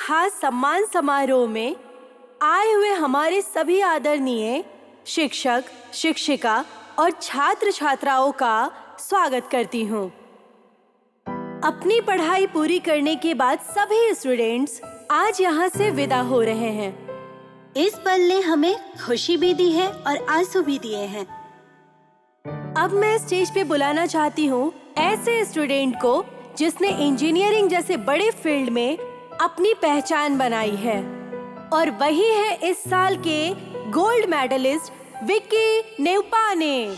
खास सम्मान समारोह में आए हुए हमारे सभी आदरणीय शिक्षक, शिक्षिका और छात्र छात्राओं का स्वागत करती हूँ। अपनी पढ़ाई पूरी करने के बाद सभी स्टूडेंट्स आज यहाँ से विदा हो रहे हैं। इस पल ने हमें खुशी भी दी है और आंसू भी दिए हैं। अब मैं स्टेज पे बुलाना चाहती हूँ ऐसे स्टूडेंट को जिसने इंजीनियरिंग जैसे बड़े फील्ड में अपनी पहचान बनाई है, और वही है इस साल के gold medallist Vicky Nevpane.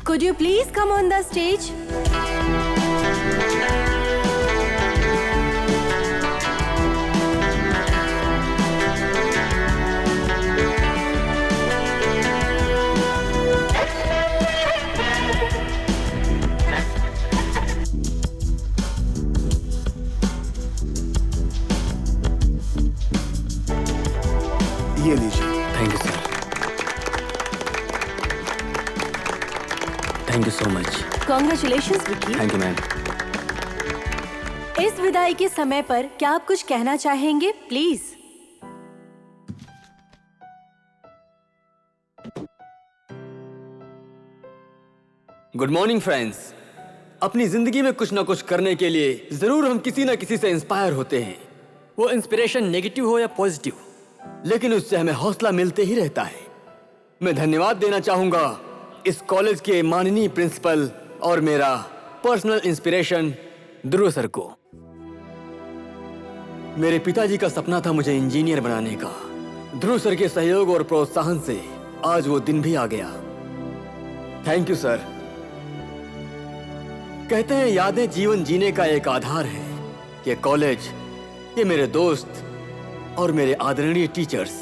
Could you please come on the stage? ये लीजिए। Thank you sir. Thank you so much. Congratulations, Vicky. Thank you ma'am. इस विदाई के समय पर क्या आप कुछ कहना चाहेंगे? प्लीज। Good morning friends. अपनी जिंदगी में कुछ ना कुछ करने के लिए जरूर हम किसी ना किसी से इंस्पायर होते हैं, वो इंस्पिरेशन नेगेटिव हो या पॉजिटिव, लेकिन उससे हमें हौसला मिलते ही रहता है। मैं धन्यवाद देना चाहूंगा इस कॉलेज के माननीय प्रिंसिपल और मेरा पर्सनल इंस्पिरेशन ध्रुव सर को। मेरे पिताजी का सपना था मुझे इंजीनियर बनाने का। ध्रुव सर के सहयोग और प्रोत्साहन से आज वो दिन भी आ गया। Thank you sir. कहते हैं यादें जीवन जीने का एक आधार है। ये कॉलेज, ये मेरे दोस्त और मेरे आदरणीय टीचर्स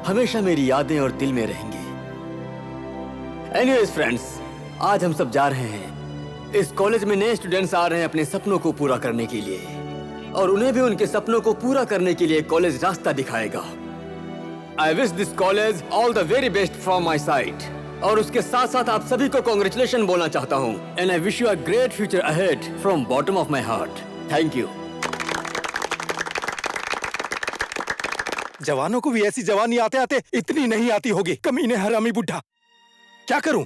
हमेशा मेरी यादें और दिल में रहेंगे। एनीवेज फ्रेंड्स, आज हम सब जा रहे हैं। इस कॉलेज में नए स्टूडेंट्स आ रहे हैं अपने सपनों को पूरा करने के लिए, और उन्हें भी उनके सपनों को पूरा करने के लिए कॉलेज रास्ता दिखाएगा। I wish this college all the very best from my side. और उसके साथ साथ आप सभी को कांग्रेचुलेशन बोलना चाहता हूँ। And I wish you a great future ahead from bottom of my heart. Thank you. जवानों को भी ऐसी जवानी आते आते इतनी नहीं आती होगी। कमीने हरामी बुढ़ा। क्या करूं?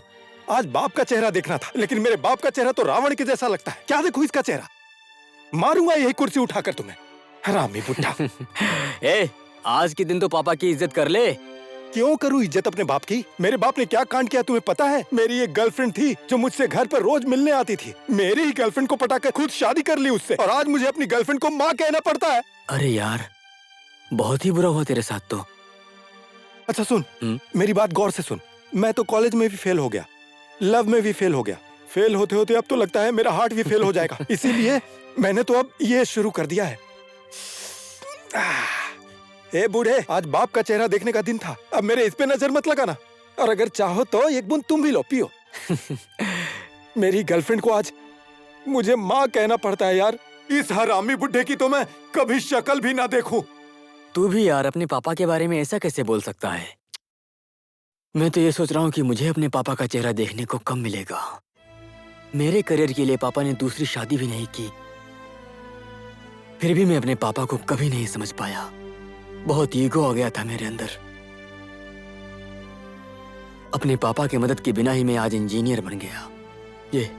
आज बाप का चेहरा देखना था, लेकिन मेरे बाप का चेहरा तो रावण के जैसा लगता है। क्या देखूं इसका चेहरा? मारूंगा यही कुर्सी उठाकर तुम्हें, हरामी बुढ़ा। ए, आज के दिन तो पापा की इज्जत कर ले। क्यों करूं इज्जत अपने बाप की? मेरे बाप ने क्या कांड किया तुम्हें पता है? मेरी एक गर्लफ्रेंड थी जो मुझसे घर पर रोज मिलने आती थी। मेरी ही गर्लफ्रेंड को पटाकर खुद शादी कर ली उससे, और आज मुझे अपनी गर्लफ्रेंड को माँ कहना पड़ता है। अरे यार, बहुत ही बुरा हुआ तेरे साथ तो। अच्छा सुन, मेरी बात गौर से सुन। मैं तो कॉलेज में भी फेल हो गया, लव में भी फेल हो गया। फेल होते होते अब तो लगता है मेरा हार्ट भी फेल हो जाएगा। इसीलिए मैंने तो अब ये शुरू कर दिया है। ए बूढ़े, आज बाप का चेहरा देखने का दिन था। अब मेरे इस पे नजर मत लगाना, और अगर चाहो तो एक बूंद तुम भी लो, पियो। मेरी गर्लफ्रेंड को आज मुझे माँ कहना पड़ता है यार। इस हरामी बुढ़े की तो मैं कभी शक्ल भी ना देखूं। तू भी यार अपने पापा के बारे में ऐसा कैसे बोल सकता है? मैं तो ये सोच रहा हूँ कि मुझे अपने पापा का चेहरा देखने को कम मिलेगा। मेरे करियर के लिए पापा ने दूसरी शादी भी नहीं की, फिर भी मैं अपने पापा को कभी नहीं समझ पाया। बहुत ईगो आ गया था मेरे अंदर। अपने पापा की मदद के बिना ही मैं आज इंजीनियर बन गया, ये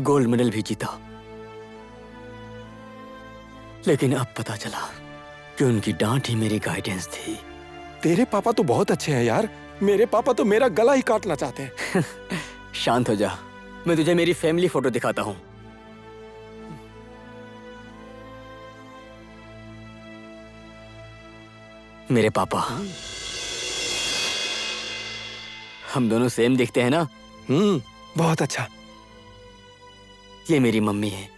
गोल्ड मेडल भी जीता। लेकिन अब पता चला कि उनकी डांट ही मेरी गाइडेंस थी। तेरे पापा तो बहुत अच्छे हैं यार। मेरे पापा तो मेरा गला ही काटना चाहते हैं। शांत हो जा, मैं तुझे मेरी फैमिली फोटो दिखाता हूँ। मेरे पापा, हम दोनों सेम दिखते हैं ना? बहुत अच्छा। ये मेरी मम्मी है।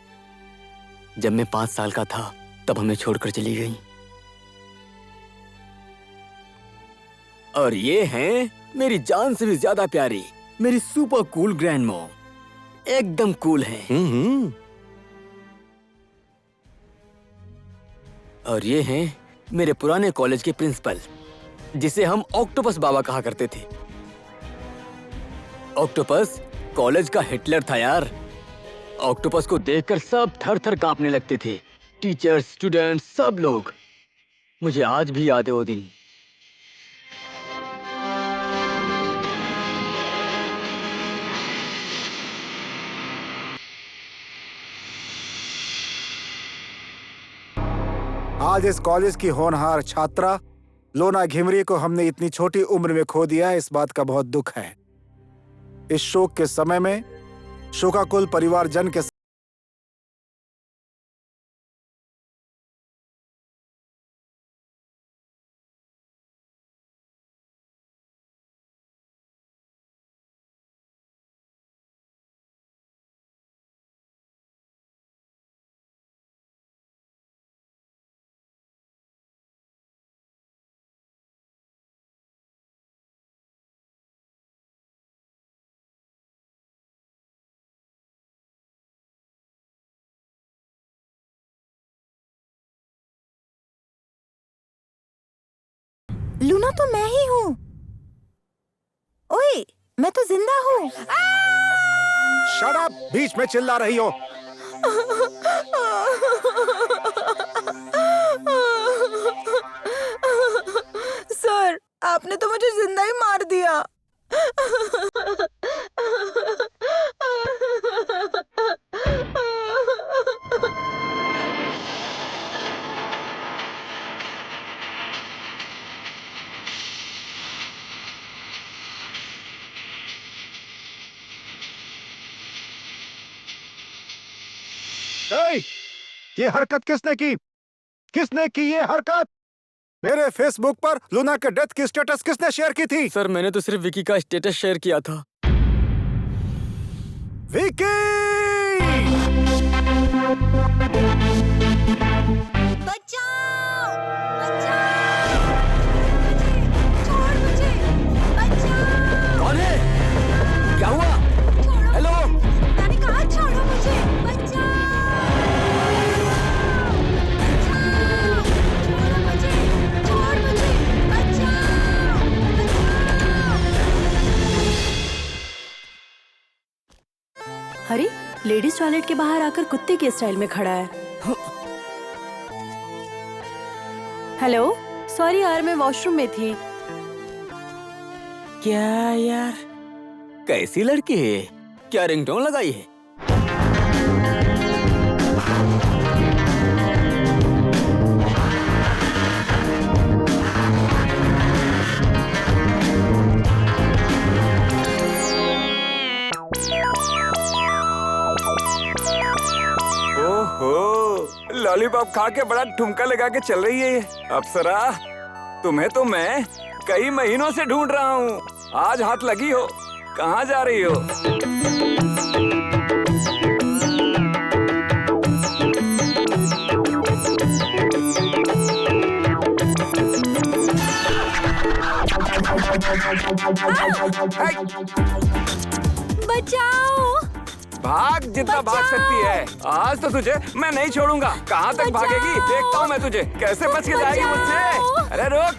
जब मैं 5 साल का था तब हमें छोड़कर चली गई। और ये हैं मेरी जान से भी ज्यादा प्यारी मेरी सुपर कूल ग्रैंड मॉम। एकदम कूल हैं। और ये हैं मेरे पुराने कॉलेज के प्रिंसिपल, जिसे हम ऑक्टोपस बाबा कहा करते थे। ऑक्टोपस कॉलेज का हिटलर था यार। ऑक्टोपस को देखकर सब थर थर कांपने लगते थे, टीचर्स, स्टूडेंट्स, सब लोग। मुझे आज भी याद है वो दिन। आज इस कॉलेज की होनहार छात्रा लोना घिमरी को हमने इतनी छोटी उम्र में खो दिया है, इस बात का बहुत दुख है। इस शोक के समय में शोकाकुल परिवारजन के लूना तो मैं ही हूँ। ओए, मैं तो जिंदा हूँ। शट अप, बीच में चिल्ला रही हो। सर, आपने तो मुझे जिंदा ही मार दिया। ए, ये हरकत किसने की? किसने की ये हरकत? मेरे फेसबुक पर लूना के डेथ की स्टेटस किसने शेयर की थी? सर मैंने तो सिर्फ विकी का स्टेटस शेयर किया था। विकी! बचाओ! बचाओ! छोड़ मुझे! बचाओ! कौन है? क्या हुआ? छोड़ो! हेलो? मैंने कहा छोड़ो मुझे! बचाओ! बचाओ! छोड़ो मुझे! छोड़ मुझे! बचाओ! बचाओ! अरे, लेडीज टॉयलेट के बाहर आकर कुत्ते के स्टाइल में खड़ा है। हेलो, सॉरी यार, मैं वॉशरूम में थी। क्या यार, कैसी लड़की है? क्या रिंगटोन लगाई है? ओहो, लॉलीपॉप खा के बड़ा ठुमका लगा के चल रही है ये। अप्सरा, तुम्हें तो मैं कई महीनों से ढूंढ रहा हूँ। आज हाथ लगी हो। कहाँ जा रही हो? बचाओ! भाग जितना भाग सकती है। आज तो तुझे मैं नहीं छोड़ूंगा। कहाँ तक भागेगी देखता हूँ मैं तुझे। कैसे बच के जाएगी मुझसे? अरे रुक,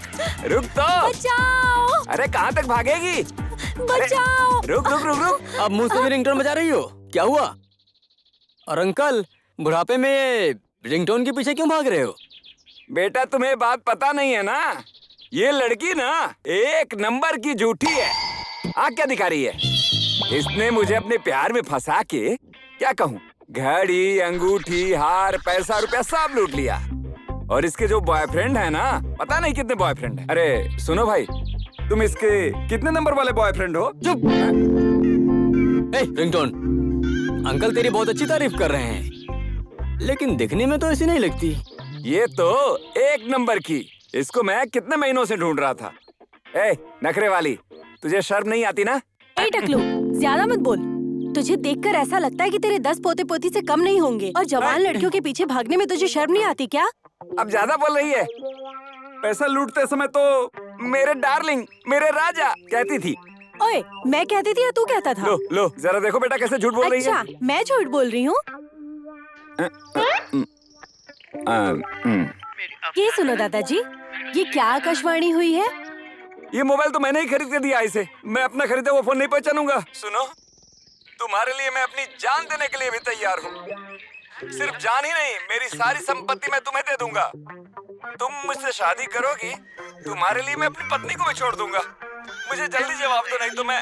रुक तो। बचाओ! अरे कहाँ तक भागेगी? बचाओ! रुक रुक रुक रुक। अब मुंह से भी रिंगटोन बजा रही हो? क्या हुआ? और अंकल, बुढ़ापे में ये रिंगटोन के पीछे क्यों भाग रहे हो? बेटा तुम्हें बात पता नहीं है ना, ये लड़की ना एक नंबर की झूठी है। आँख क्या दिखा रही है? इसने मुझे अपने प्यार में फंसा के, क्या कहूँ, घड़ी, अंगूठी, हार, पैसा रुपया सब लूट लिया। और इसके जो बॉयफ्रेंड है ना, पता नहीं कितने बॉयफ्रेंड है। अरे सुनो भाई, तुम इसके कितने नंबर वाले बॉयफ्रेंड हो? चुप! ए, रिंगटोन, अंकल तेरी बहुत अच्छी तारीफ कर रहे हैं, लेकिन दिखने में तो ऐसी नहीं लगती। ये तो एक नंबर की। इसको मैं कितने महीनों से ढूंढ रहा था। ए, नखरे वाली, तुझे शर्म नहीं आती ना? ए टकलू, ज्यादा मत बोल। तुझे देखकर ऐसा लगता है कि तेरे 10 पोते पोती से कम नहीं होंगे, और जवान लड़कियों के पीछे भागने में तुझे शर्म नहीं आती क्या? अब ज्यादा बोल रही है। पैसा लूटते समय तो मेरे डार्लिंग, मेरे राजा कहती थी। ओए, मैं कहती थी या तू कहता था? लो लो, जरा देखो बेटा कैसे झूठ बोल रही है। अच्छा, मैं झूठ बोल रही हूँ? ये सुनो दादाजी, ये क्या आकाशवाणी हुई है? ये मोबाइल तो मैंने ही खरीद के दिया इसे। मैं अपना खरीदा वो फोन नहीं पहचानूंगा। सुनो, तुम्हारे लिए मैं अपनी जान देने के लिए भी तैयार हूँ। सिर्फ जान ही नहीं, मेरी सारी संपत्ति मैं तुम्हें दे दूंगा। तुम मुझसे शादी करोगी, तुम्हारे लिए मैं अपनी पत्नी को भी छोड़ दूंगा। मुझे जल्दी जवाब दो, नहीं तो मैं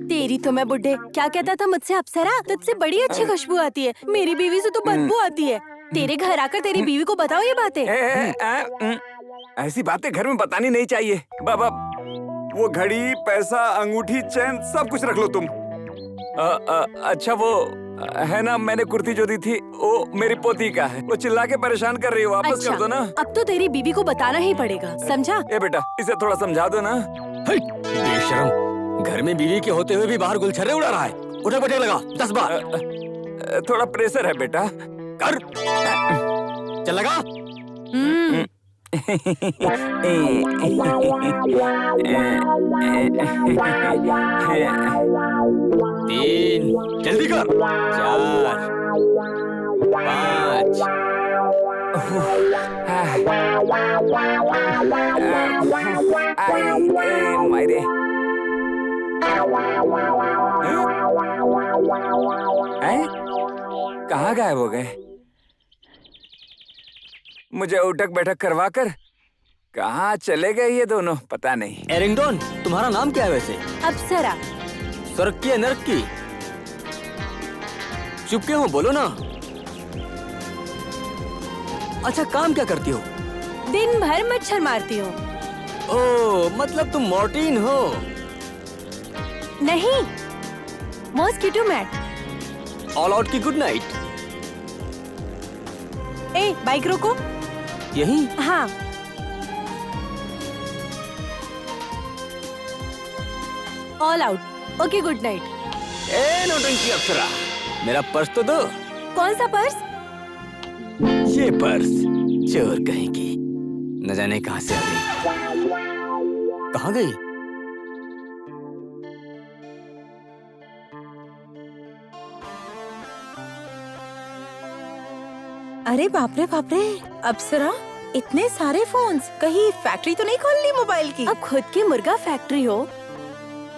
तेरी तो मैं बुड्ढे, क्या कहता था मुझसे अप्सरा? तुझसे बड़ी अच्छी खुशबू आती है, मेरी बीवी से तो बदबू आती है। तेरे घर आकर तेरी बीवी को बताओ ये बातें। ऐसी बातें घर में बतानी नहीं चाहिए। बाबा, वो घड़ी, पैसा, अंगूठी, चैन सब कुछ रख लो तुम। अच्छा वो है ना, मैंने कुर्ती जो दी थी वो मेरी पोती का है। वो चिल्ला के परेशान कर रही है, वापस अच्छा, कर दो ना। अब तो तेरी बीवी को बताना ही पड़ेगा, समझा? ए बेटा, इसे थोड़ा समझा दो ना। बेशरम, घर में बीवी के होते हुए भी बाहर गुलछर्रे उड़ा रहा है। उठक बैठक लगा 10 बार। थोड़ा प्रेशर है बेटा। कर चल लगा। तीन, जल्दी कर। 4, 5। मायरे, कहाँ गायब हो गए? मुझे उठक बैठक करवा कर कहाँ चले गए ये दोनों, पता नहीं। एरिंगटन, तुम्हारा नाम क्या है वैसे? अप्सरा। स्वर्ग की या नर्क की? चुप क्यों हो, बोलो ना। अच्छा, काम क्या करती हो? दिन भर मच्छर मारती हूँ। ओह, मतलब तुम मॉर्टिन हो। नहीं, मॉस्किटो मैट। ऑल आउट की गुड नाइट। ए, बाइक रोको। यही? हाँ। All Out. Okay, good night. ए नौटंकी अप्सरा, मेरा पर्स तो दो। कौन सा पर्स? ये पर्स चोर कहेंगी, न जाने कहाँ से आ गई। कहाँ गई? अरे बाप रे बाप रे, अप्सरा, इतने सारे फोन्स, कहीं फैक्ट्री तो नहीं खोल ली मोबाइल की? अब खुद की मुर्गा फैक्ट्री हो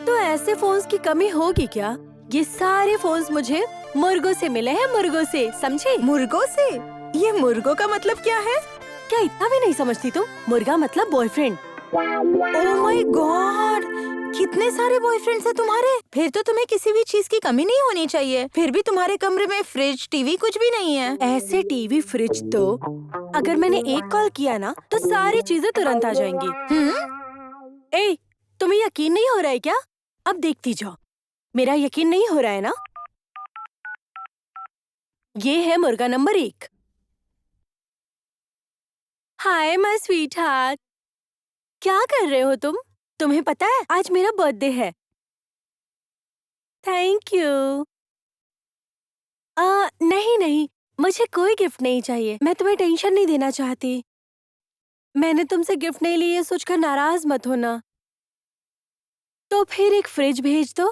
तो ऐसे फोन्स की कमी होगी क्या? ये सारे फोन्स मुझे मुर्गों से मिले हैं, मुर्गों से, समझे? मुर्गों से? ये मुर्गों का मतलब क्या है? क्या इतना भी नहीं समझती तुम? मुर्गा मतलब बॉयफ्रेंड। ओह माय गॉड, कितने सारे बॉयफ्रेंड्स हैं तुम्हारे? फिर तो तुम्हें किसी भी चीज की कमी नहीं होनी चाहिए। फिर भी तुम्हारे कमरे में फ्रिज, टीवी कुछ भी नहीं है। ऐसे टीवी, फ्रिज तो अगर मैंने एक कॉल किया ना तो सारी चीजें तुरंत आ जाएंगी। ए, तुम्हें यकीन नहीं हो रहा है क्या? अब देखती जाओ। मेरा यकीन नहीं हो रहा है ना? ये है मुर्गा number 1। Hi my sweet heart, क्या कर रहे हो तुम? तुम्हें पता है आज मेरा बर्थडे है। Thank you. नहीं नहीं, मुझे कोई गिफ्ट नहीं चाहिए। मैं तुम्हें टेंशन नहीं देना चाहती। मैंने तुमसे गिफ्ट नहीं ली ये सोचकर नाराज मत होना। तो फिर एक फ्रिज भेज दो।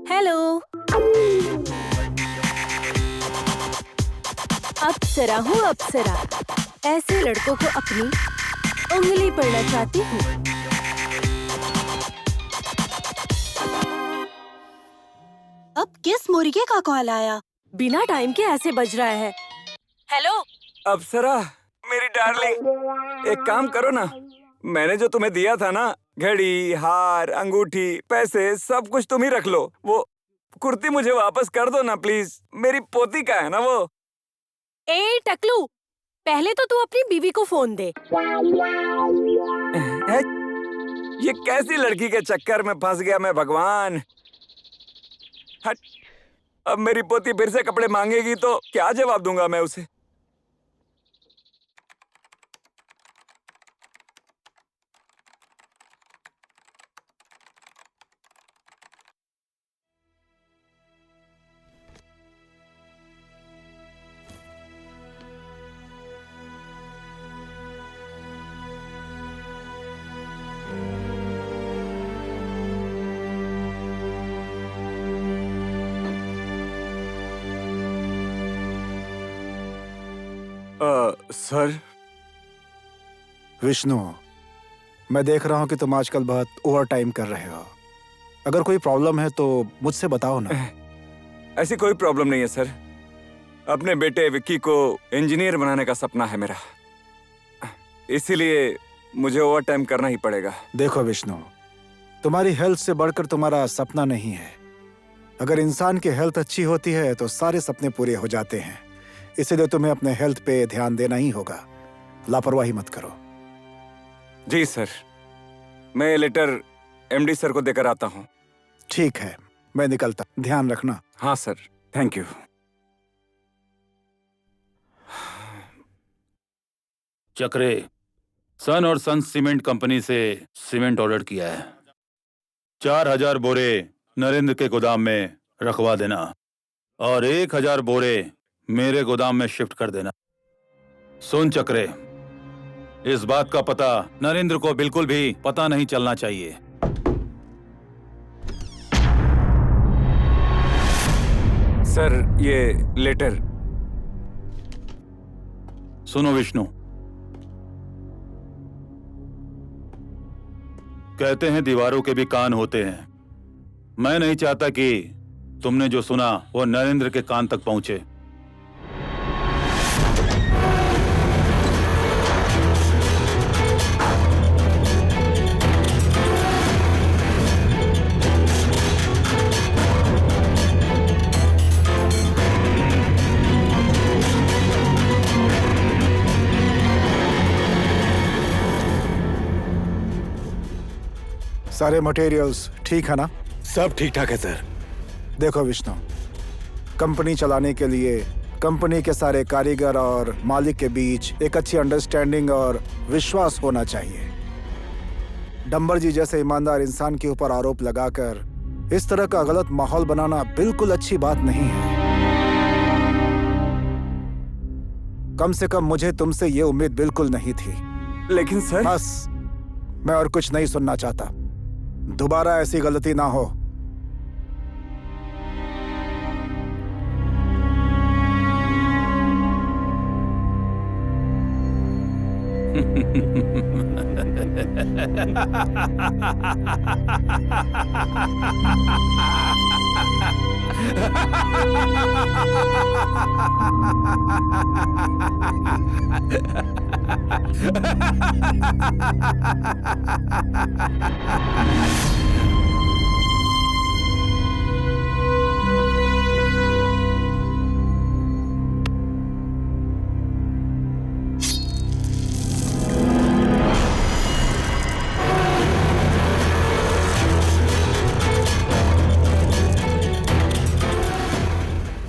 हेलो, अप्सरा हूँ अप्सरा। ऐसे लड़कों को अपनी उंगली पड़ना चाहती हूँ। अब किस मुर्गे का कॉल आया? बिना टाइम के ऐसे बज रहा है। हेलो, अप्सरा, मेरी डार्लिंग, एक काम करो ना, मैंने जो तुम्हें दिया था ना, घड़ी, हार, अंगूठी, पैसे, सब कुछ तुम ही रख लो। वो कुर्ती मुझे वापस कर दो ना प्लीज, मेरी पोती का है ना वो। ए टकलू, पहले तो तू अपनी बीवी को फोन दे। ये कैसी लड़की के चक्कर में फंस गया मैं, भगवान। हट, अब मेरी पोती फिर से कपड़े मांगेगी तो क्या जवाब दूंगा मैं उसे? सर। विष्णु, मैं देख रहा हूँ कि तुम आजकल बहुत ओवर टाइम कर रहे हो। अगर कोई प्रॉब्लम है तो मुझसे बताओ ना। ऐसी कोई प्रॉब्लम नहीं है सर। अपने बेटे विक्की को इंजीनियर बनाने का सपना है मेरा, इसीलिए मुझे ओवर टाइम करना ही पड़ेगा। देखो विष्णु, तुम्हारी हेल्थ से बढ़कर तुम्हारा सपना नहीं है। अगर इंसान की हेल्थ अच्छी होती है तो सारे सपने पूरे हो जाते हैं। इसीलिए तुम्हें अपने हेल्थ पे ध्यान देना ही होगा। लापरवाही मत करो। जी सर, मैं ये लेटर एमडी सर को देकर आता हूँ। ठीक है, मैं निकलता। ध्यान रखना। हाँ सर, थैंक यू। चक्रे, सन और सन सीमेंट कंपनी से सीमेंट ऑर्डर किया है। 4000 बोरे नरेंद्र के गोदाम में रखवा देना और 1000 बोरे मेरे गोदाम में शिफ्ट कर देना। सुन चक्रे, इस बात का पता नरेंद्र को बिल्कुल भी पता नहीं चलना चाहिए। सर, ये लेटर। सुनो विष्णु, कहते हैं दीवारों के भी कान होते हैं। मैं नहीं चाहता कि तुमने जो सुना वो नरेंद्र के कान तक पहुंचे। सारे मटेरियल्स ठीक है ना? सब ठीक ठाक है सर। देखो विष्णु, कंपनी चलाने के लिए कंपनी के सारे कारीगर और मालिक के बीच एक अच्छी अंडरस्टैंडिंग और विश्वास होना चाहिए। डंबर जी जैसे ईमानदार इंसान के ऊपर आरोप लगाकर इस तरह का गलत माहौल बनाना बिल्कुल अच्छी बात नहीं है। कम से कम मुझे तुमसे ये उम्मीद बिल्कुल नहीं थी। लेकिन सर। बस, मैं और कुछ नहीं सुनना चाहता। दोबारा ऐसी गलती ना हो।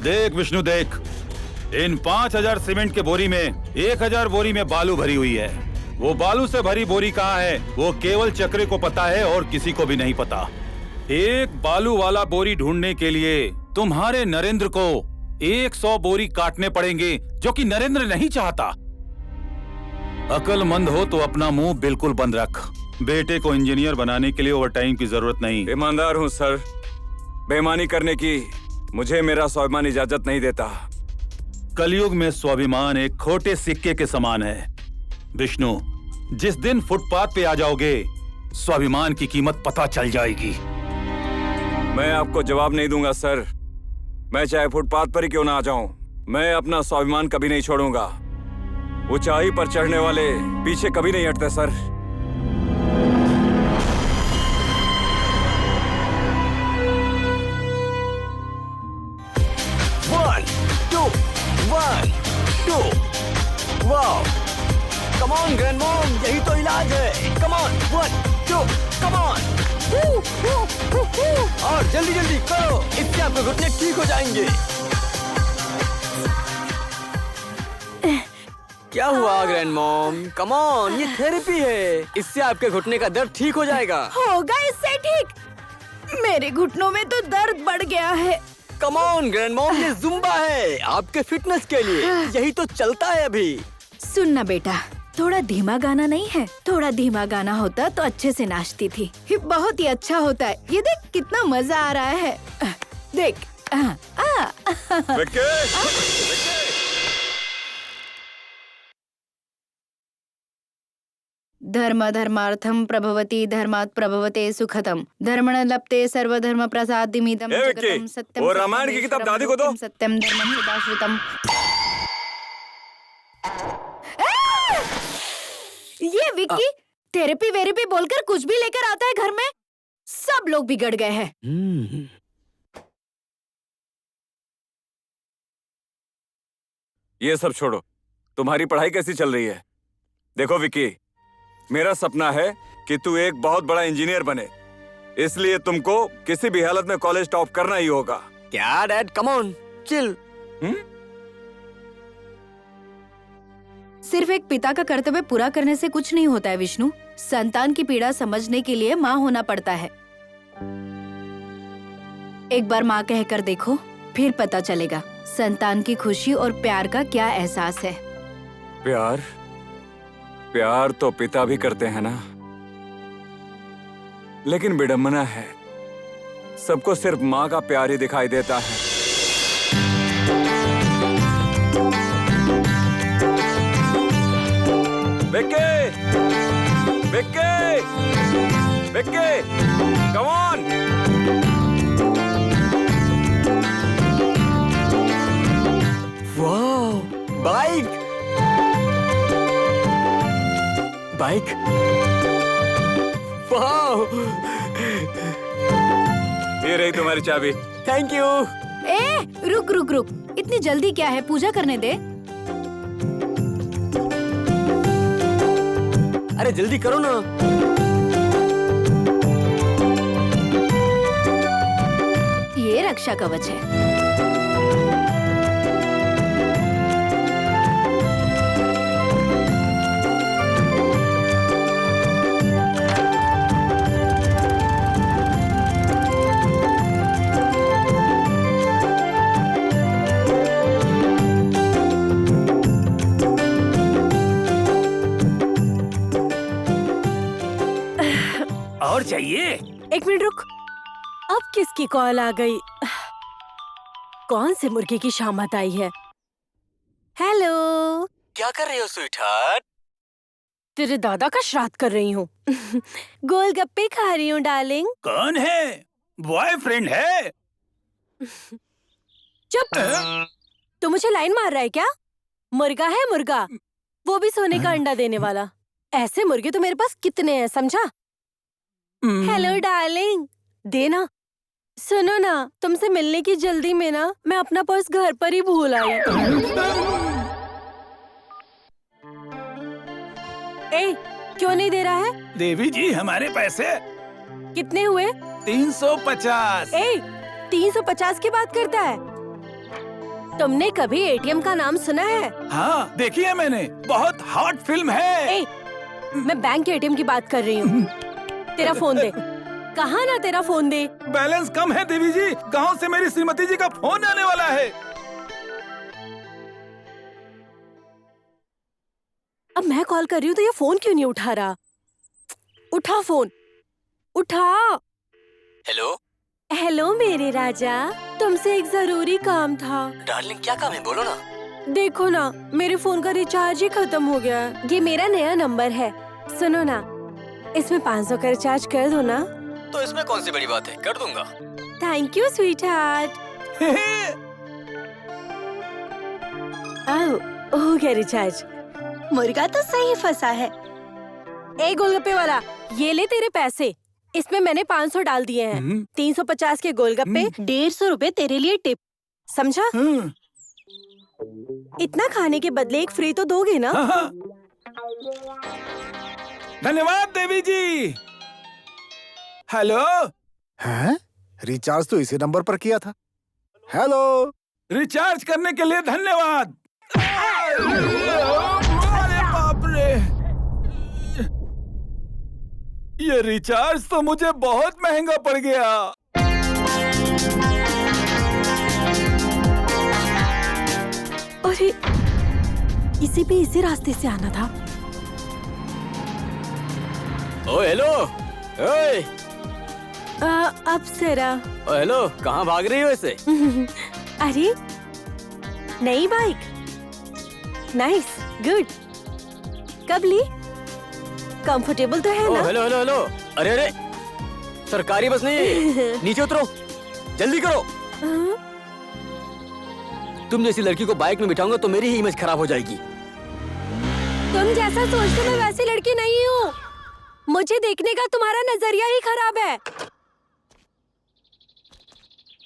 देख विष्णु, देख, इन 5000 सीमेंट के बोरी में 1000 बोरी में बालू भरी हुई है। वो बालू से भरी बोरी कहाँ है वो केवल चक्रे को पता है और किसी को भी नहीं पता। एक बालू वाला बोरी ढूंढने के लिए तुम्हारे नरेंद्र को 100 बोरी काटने पड़ेंगे, जो कि नरेंद्र नहीं चाहता। अकलमंद हो तो अपना मुंह बिल्कुल बंद रख। बेटे को इंजीनियर बनाने के लिए ओवर टाइम की जरूरत नहीं। ईमानदार हूँ सर, बेईमानी करने की मुझे मेरा स्वाभिमान इजाजत नहीं देता। कलयुग में स्वाभिमान एक खोटे सिक्के के समान है। विष्णु, जिस दिन फुटपाथ पे आ जाओगे स्वाभिमान की कीमत पता चल जाएगी। मैं आपको जवाब नहीं दूंगा सर। मैं चाहे फुटपाथ पर ही क्यों ना आ जाऊं, मैं अपना स्वाभिमान कभी नहीं छोड़ूंगा। ऊंचाई पर चढ़ने वाले पीछे कभी नहीं हटते sir. Come on grand mom, यही तो इलाज है। Come on, 1 2 come on. और जल्दी जल्दी करो, इससे आपके घुटने ठीक हो जाएंगे। क्या हुआ ग्रैंड मॉम? कम ऑन, ये थेरेपी है, इससे आपके घुटने का दर्द ठीक हो जाएगा। होगा इससे ठीक। मेरे घुटनों में तो दर्द बढ़ गया है। कम ऑन ग्रैंड मॉम, ये जुम्बा है आपके फिटनेस के लिए, यही तो चलता है अभी। सुनना बेटा, थोड़ा धीमा गाना नहीं है? थोड़ा धीमा गाना होता तो अच्छे से नाचती थी। ये बहुत ही अच्छा होता है। ये देख कितना मजा आ रहा है। देख। विक्की! धर्म धर्मार्थम प्रभवति धर्मात् प्रभवते सुखतम धर्मण लप्ते सर्वधर्म प्रसादिमिदम ए, विक्की, जगतम सत्यम वो रामायण की किताब दादी को दो। सत्यम धर्मम सदाश्रितम। ये विक्की थेरेपी वेरेपी बोलकर कुछ भी लेकर आता है घर में, सब लोग बिगड़ गए हैं। ये सब छोड़ो, तुम्हारी पढ़ाई कैसी चल रही है? देखो विक्की, मेरा सपना है कि तू एक बहुत बड़ा इंजीनियर बने, इसलिए तुमको किसी भी हालत में कॉलेज टॉप करना ही होगा। क्या डैड, कम ऑन चिल। सिर्फ एक पिता का कर्तव्य पूरा करने से कुछ नहीं होता है विष्णु। संतान की पीड़ा समझने के लिए माँ होना पड़ता है। एक बार माँ कहकर देखो, फिर पता चलेगा संतान की खुशी और प्यार का क्या एहसास है। प्यार प्यार तो पिता भी करते हैं ना, लेकिन विडंबना है, सबको सिर्फ माँ का प्यार ही दिखाई देता है। Vicky, Vicky, Vicky, come on! वाह, बाइक बाइक, वाह, ये रही तुम्हारी चाबी। Thank you. ए रुक रुक रुक, इतनी जल्दी क्या है, पूजा करने दे। अरे जल्दी करो ना। ये रक्षा कवच है। और चाहिए? एक मिनट रुक, अब किसकी कॉल आ गई? कौन से मुर्गे की शामत आई है? हेलो, क्या कर रही हो स्वीटहार्ट? तेरे दादा का श्राद्ध कर रही हूँ। गोलगप्पे खा रही हूँ डार्लिंग। कौन है? बॉयफ्रेंड है? चुप। तू मुझे लाइन मार रहा है क्या? मुर्गा है मुर्गा, वो भी सोने का अंडा देने वाला। ऐसे मुर्गे तो मेरे पास कितने हैं, समझा? हेलो डार्लिंग, देना। सुनो ना, तुमसे मिलने की जल्दी में ना मैं अपना पर्स घर पर ही भूल आई। ए, क्यों नहीं दे रहा है? देवी जी, हमारे पैसे कितने हुए? 350। ए, 350 की बात करता है? तुमने कभी एटीएम का नाम सुना है? हाँ, देखी है मैंने, बहुत हॉट फिल्म है। ए, मैं बैंक के एटीएम की बात कर रही हूँ। तेरा फोन दे। कहाँ ना तेरा फोन दे। बैलेंस कम है देवी जी, गांव से मेरी श्रीमती जी का फोन आने वाला है। अब मैं कॉल कर रही हूँ तो ये फोन क्यों नहीं उठा रहा? उठा फोन, उठा। हेलो हेलो मेरे राजा, तुमसे एक जरूरी काम था। डार्लिंग, क्या काम है, बोलो ना। देखो ना, मेरे फोन का रिचार्ज ही खत्म हो गया है। ये मेरा नया नंबर है, सुनो ना, इसमें 500 का रिचार्ज कर दो ना। तो इसमें कौन सी बड़ी बात है, कर दूंगा। Thank you sweet heart. हो गया रिचार्ज। मुर्गा तो सही फंसा है। ए गोलगप्पे वाला, ये ले तेरे पैसे। इसमें मैंने 500 डाल दिए हैं। 350 के गोलगप्पे, 150 रुपए तेरे लिए टिप। समझा? इतना खाने के बदले एक फ्री तो दोगे ना? धन्यवाद देवी जी। हेलो, हैं? रिचार्ज तो इसी नंबर पर किया था। हेलो, रिचार्ज करने के लिए धन्यवाद। अरे बाप रे, ये रिचार्ज तो मुझे बहुत महंगा पड़ गया। अरे, इसी पे इसी रास्ते से आना था। ओ हेलो, ओए। अप्सरा। ओ हेलो, कहाँ भाग रही हो ऐसे? अरे, नई बाइक। Nice, good. कब ली? कंफर्टेबल तो है ओ, ना? Hello hello hello. अरे अरे, सरकारी बस नहीं है। नीचे उतरो, जल्दी करो। हाँ? तुम जैसी लड़की को बाइक में बिठाऊंगा तो मेरी ही इमेज खराब हो जाएगी। तुम जैसा सोचते मैं वैसी लड़की नहीं हूँ। मुझे देखने का तुम्हारा नजरिया ही खराब है।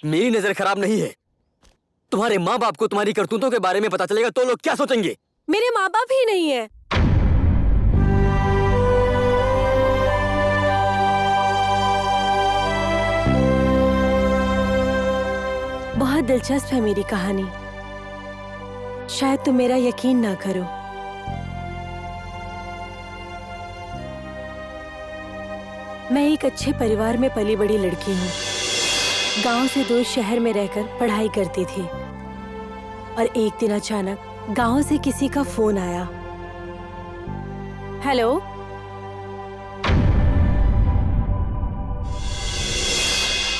मेरी नजर खराब नहीं है। तुम्हारे माँ बाप को तुम्हारी करतूतों के बारे में पता चलेगा तो लोग क्या सोचेंगे? मेरे माँ बाप ही नहीं है। बहुत दिलचस्प है मेरी कहानी। शायद तुम मेरा यकीन ना करो। मैं एक अच्छे परिवार में पली बड़ी लड़की हूँ। गांव से दूर शहर में रहकर पढ़ाई करती थी और एक दिन अचानक गांव से किसी का फोन आया। हेलो,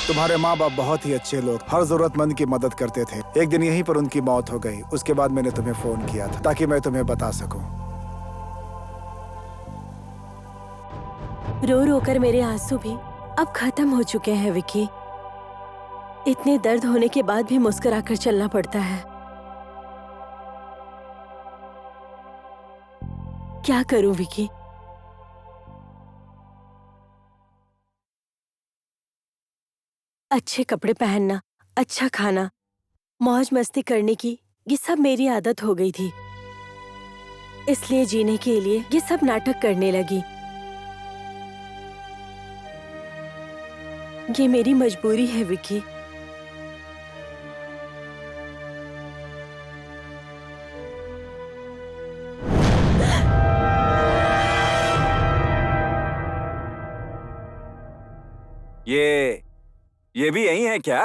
तुम्हारे माँ बाप बहुत ही अच्छे लोग, हर जरूरतमंद की मदद करते थे। एक दिन यहीं पर उनकी मौत हो गई। उसके बाद मैंने तुम्हें फोन किया था ताकि मैं तुम्हें बता सकूं। रो रो कर मेरे आंसू भी अब खत्म हो चुके हैं विकी। इतने दर्द होने के बाद भी मुस्कुराकर चलना पड़ता है। क्या करूं विकी? अच्छे कपड़े पहनना, अच्छा खाना, मौज मस्ती करने की ये सब मेरी आदत हो गई थी। इसलिए जीने के लिए ये सब नाटक करने लगी। ये मेरी मजबूरी है विकी। ये भी यही है क्या?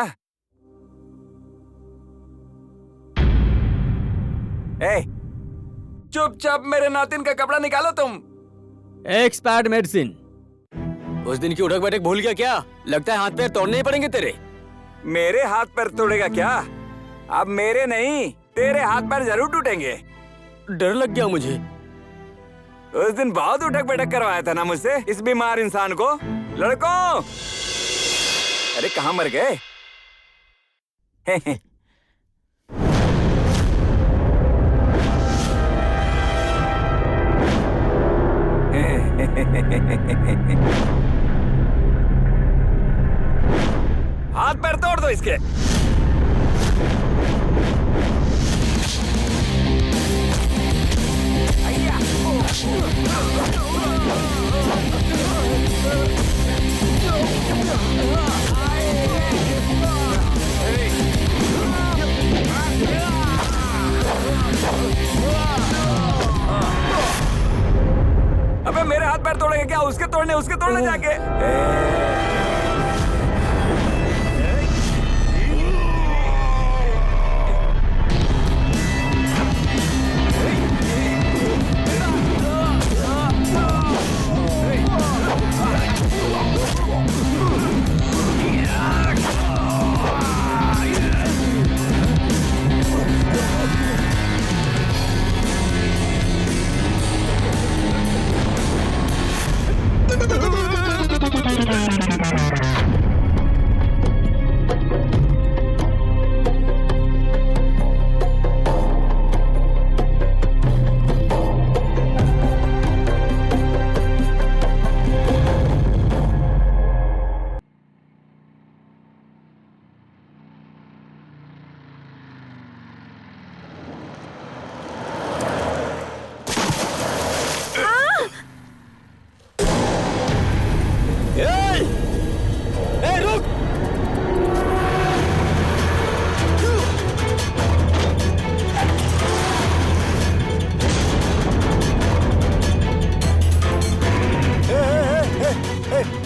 ए, चुपचाप मेरे नातिन का कपड़ा निकालो तुम। Expired medicine. उस दिन की उठक बैठक भूल गया क्या? लगता है हाथ पैर तोड़ने ही पड़ेंगे तेरे। मेरे हाथ पैर तोड़ेगा क्या? अब मेरे नहीं, तेरे हाथ पैर जरूर टूटेंगे। डर लग गया मुझे। उस दिन बहुत उठक बैठक करवाया था ना मुझसे इस बीमार इंसान को। लड़कों, अरे कहाँ मर गए? हाथ पैर तोड़ दो इसके। अबे मेरे हाथ पैर तोड़ेंगे क्या? उसके तोड़ने जाके।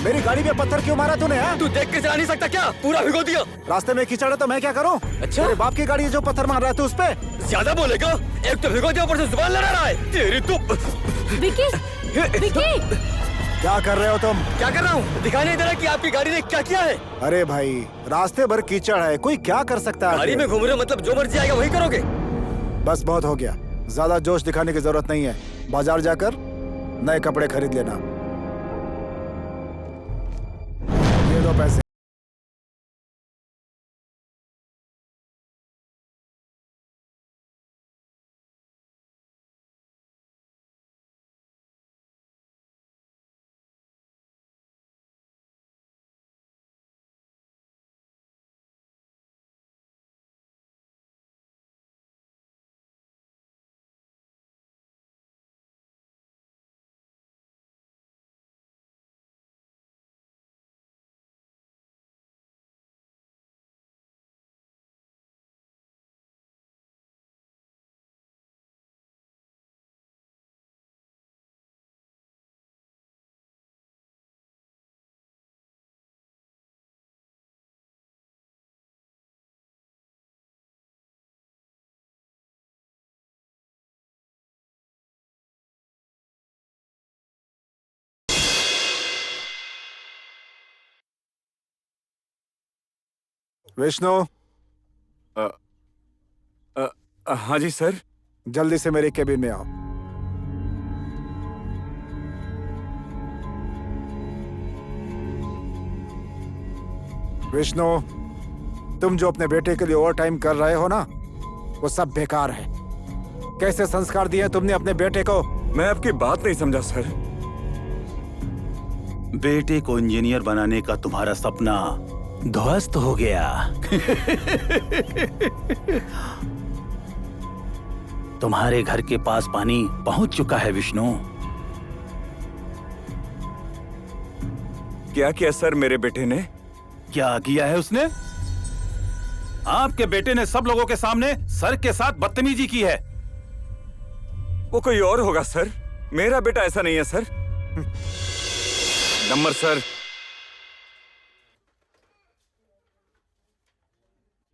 मेरी गाड़ी में पत्थर क्यों मारा तूने? तू देख के चला नहीं सकता क्या? पूरा भिगो दिया। रास्ते में कीचड़ है तो मैं क्या करूं? अच्छा, तेरे बाप की गाड़ी है जो पत्थर मार रहा है तू उस पे। ज्यादा बोलेगा? एक तो भिगो दिया, ऊपर से जुबान लड़ा रहा है। तेरी तो विकी, विकी, क्या कर रहे हो तुम? क्या कर रहा हूँ? दिखाई नहीं दे रहा कि आपकी गाड़ी ने क्या किया है? अरे भाई, रास्ते भर कीचड़ है, कोई क्या कर सकता है? गाड़ी में घूम रहे हो मतलब जो मर्जी आएगा वही करोगे? बस बहुत हो गया, ज्यादा जोश दिखाने की जरूरत नहीं है। बाजार जाकर नए कपड़े खरीद लेना। ये लो पैसे। विष्णु, हाँ जी सर। जल्दी से मेरे केबिन में आओ। विष्णु, तुम जो अपने बेटे के लिए ओवर टाइम कर रहे हो ना, वो सब बेकार है। कैसे संस्कार दिए तुमने अपने बेटे को? मैं आपकी बात नहीं समझा सर। बेटे को इंजीनियर बनाने का तुम्हारा सपना ध्वस्त हो गया। तुम्हारे घर के पास पानी पहुंच चुका है विष्णु। क्या किया सर मेरे बेटे ने? क्या किया है उसने? आपके बेटे ने सब लोगों के सामने सर के साथ बदतमीजी की है। वो कोई और होगा सर, मेरा बेटा ऐसा नहीं है सर। नंबर सर,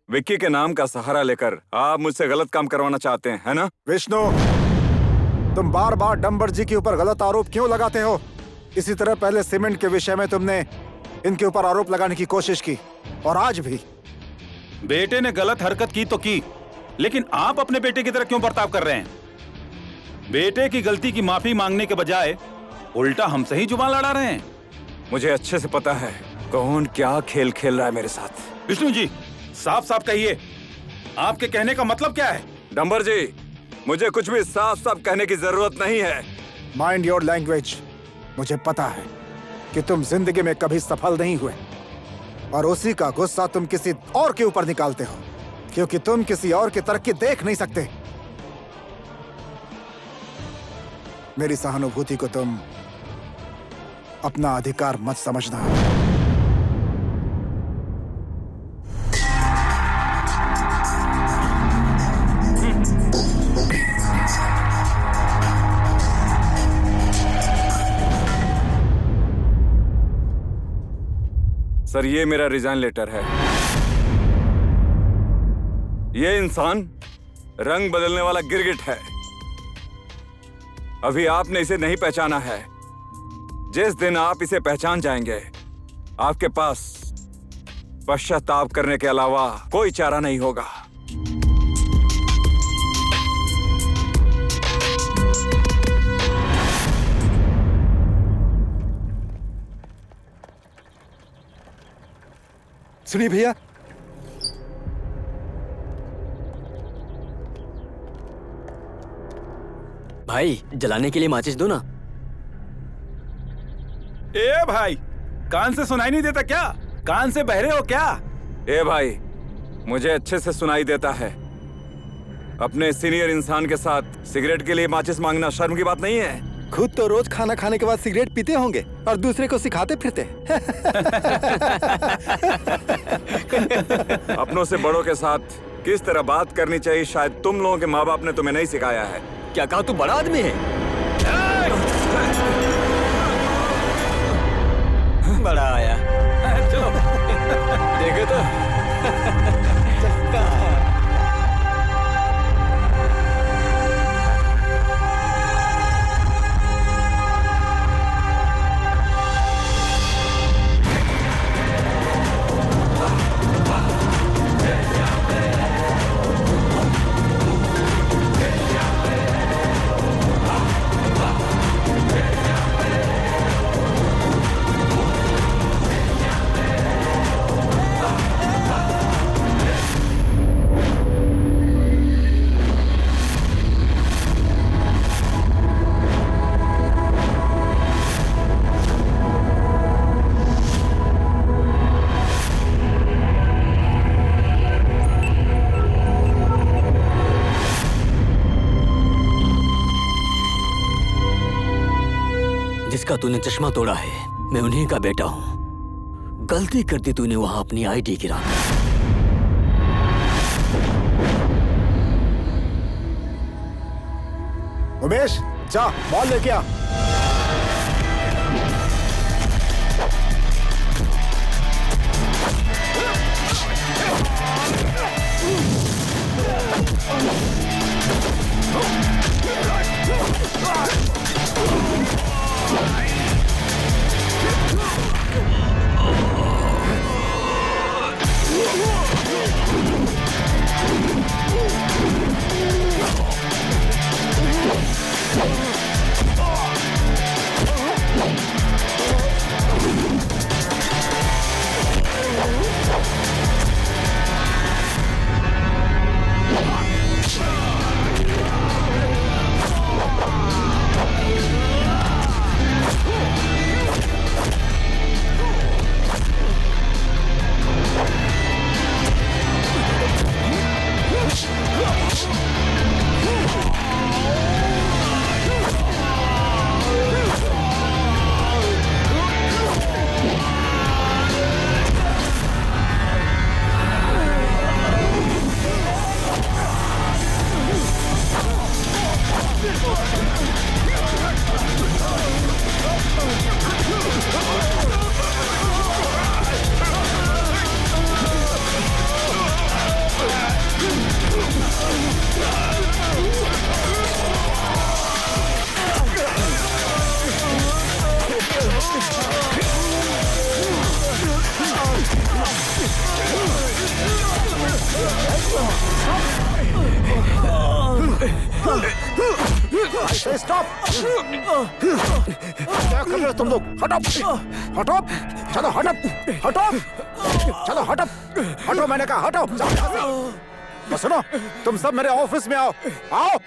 विक्की के नाम का सहारा लेकर आप मुझसे गलत काम करवाना चाहते हैं, है ना? विष्णु, तुम बार बार डंबर जी के ऊपर गलत आरोप क्यों लगाते हो? इसी तरह पहले सीमेंट के विषय में तुमने इनके ऊपर आरोप लगाने की कोशिश की, और आज भी। बेटे ने गलत हरकत की तो की, लेकिन आप अपने बेटे की तरह क्यों बर्ताव कर रहे हैं? बेटे की गलती की माफी मांगने के बजाय उल्टा हमसे ही जुबान लड़ा रहे हैं। मुझे अच्छे से पता है कौन क्या खेल खेल रहा है मेरे साथ। विष्णु जी, साफ साफ कहिए, आपके कहने का मतलब क्या है? डंबर जी, मुझे कुछ भी साफ साफ कहने की जरूरत नहीं है। Mind your language. मुझे पता है कि तुम जिंदगी में कभी सफल नहीं हुए, और उसी का गुस्सा तुम किसी और के ऊपर निकालते हो, क्योंकि तुम किसी और की तरक्की देख नहीं सकते। मेरी सहानुभूति को तुम अपना अधिकार मत समझना। सर, ये मेरा रिजाइन लेटर है। ये इंसान रंग बदलने वाला गिरगिट है। अभी आपने इसे नहीं पहचाना है। जिस दिन आप इसे पहचान जाएंगे, आपके पास पश्चाताप करने के अलावा कोई चारा नहीं होगा। सुनिए भैया, भाई जलाने के लिए माचिस दो ना। ए भाई, कान से सुनाई नहीं देता क्या? कान से बहरे हो क्या? ए भाई, मुझे अच्छे से सुनाई देता है। अपने सीनियर इंसान के साथ सिगरेट के लिए माचिस मांगना शर्म की बात नहीं है। खुद तो रोज खाना खाने के बाद सिगरेट पीते होंगे और दूसरे को सिखाते फिरते। अपनों से बड़ों के साथ किस तरह बात करनी चाहिए, शायद तुम लोगों के माँ बाप ने तुम्हें नहीं सिखाया है। क्या कहा, तू बड़ा आदमी है? बड़ा आया। चलो देखो तो। जिसका तूने चश्मा तोड़ा है, मैं उन्हीं का बेटा हूँ। गलती कर दी तूने वहां अपनी आईडी गिरा। उमेश, जा बॉल लेके आ। स्टॉप! क्या कर रहे हो तुम लोग? हटो! हटो! चलो हटो! हटो! चलो हटो! हटो, मैंने कहा हटो! बस सुनो, तुम सब मेरे ऑफिस में आओ। आओ!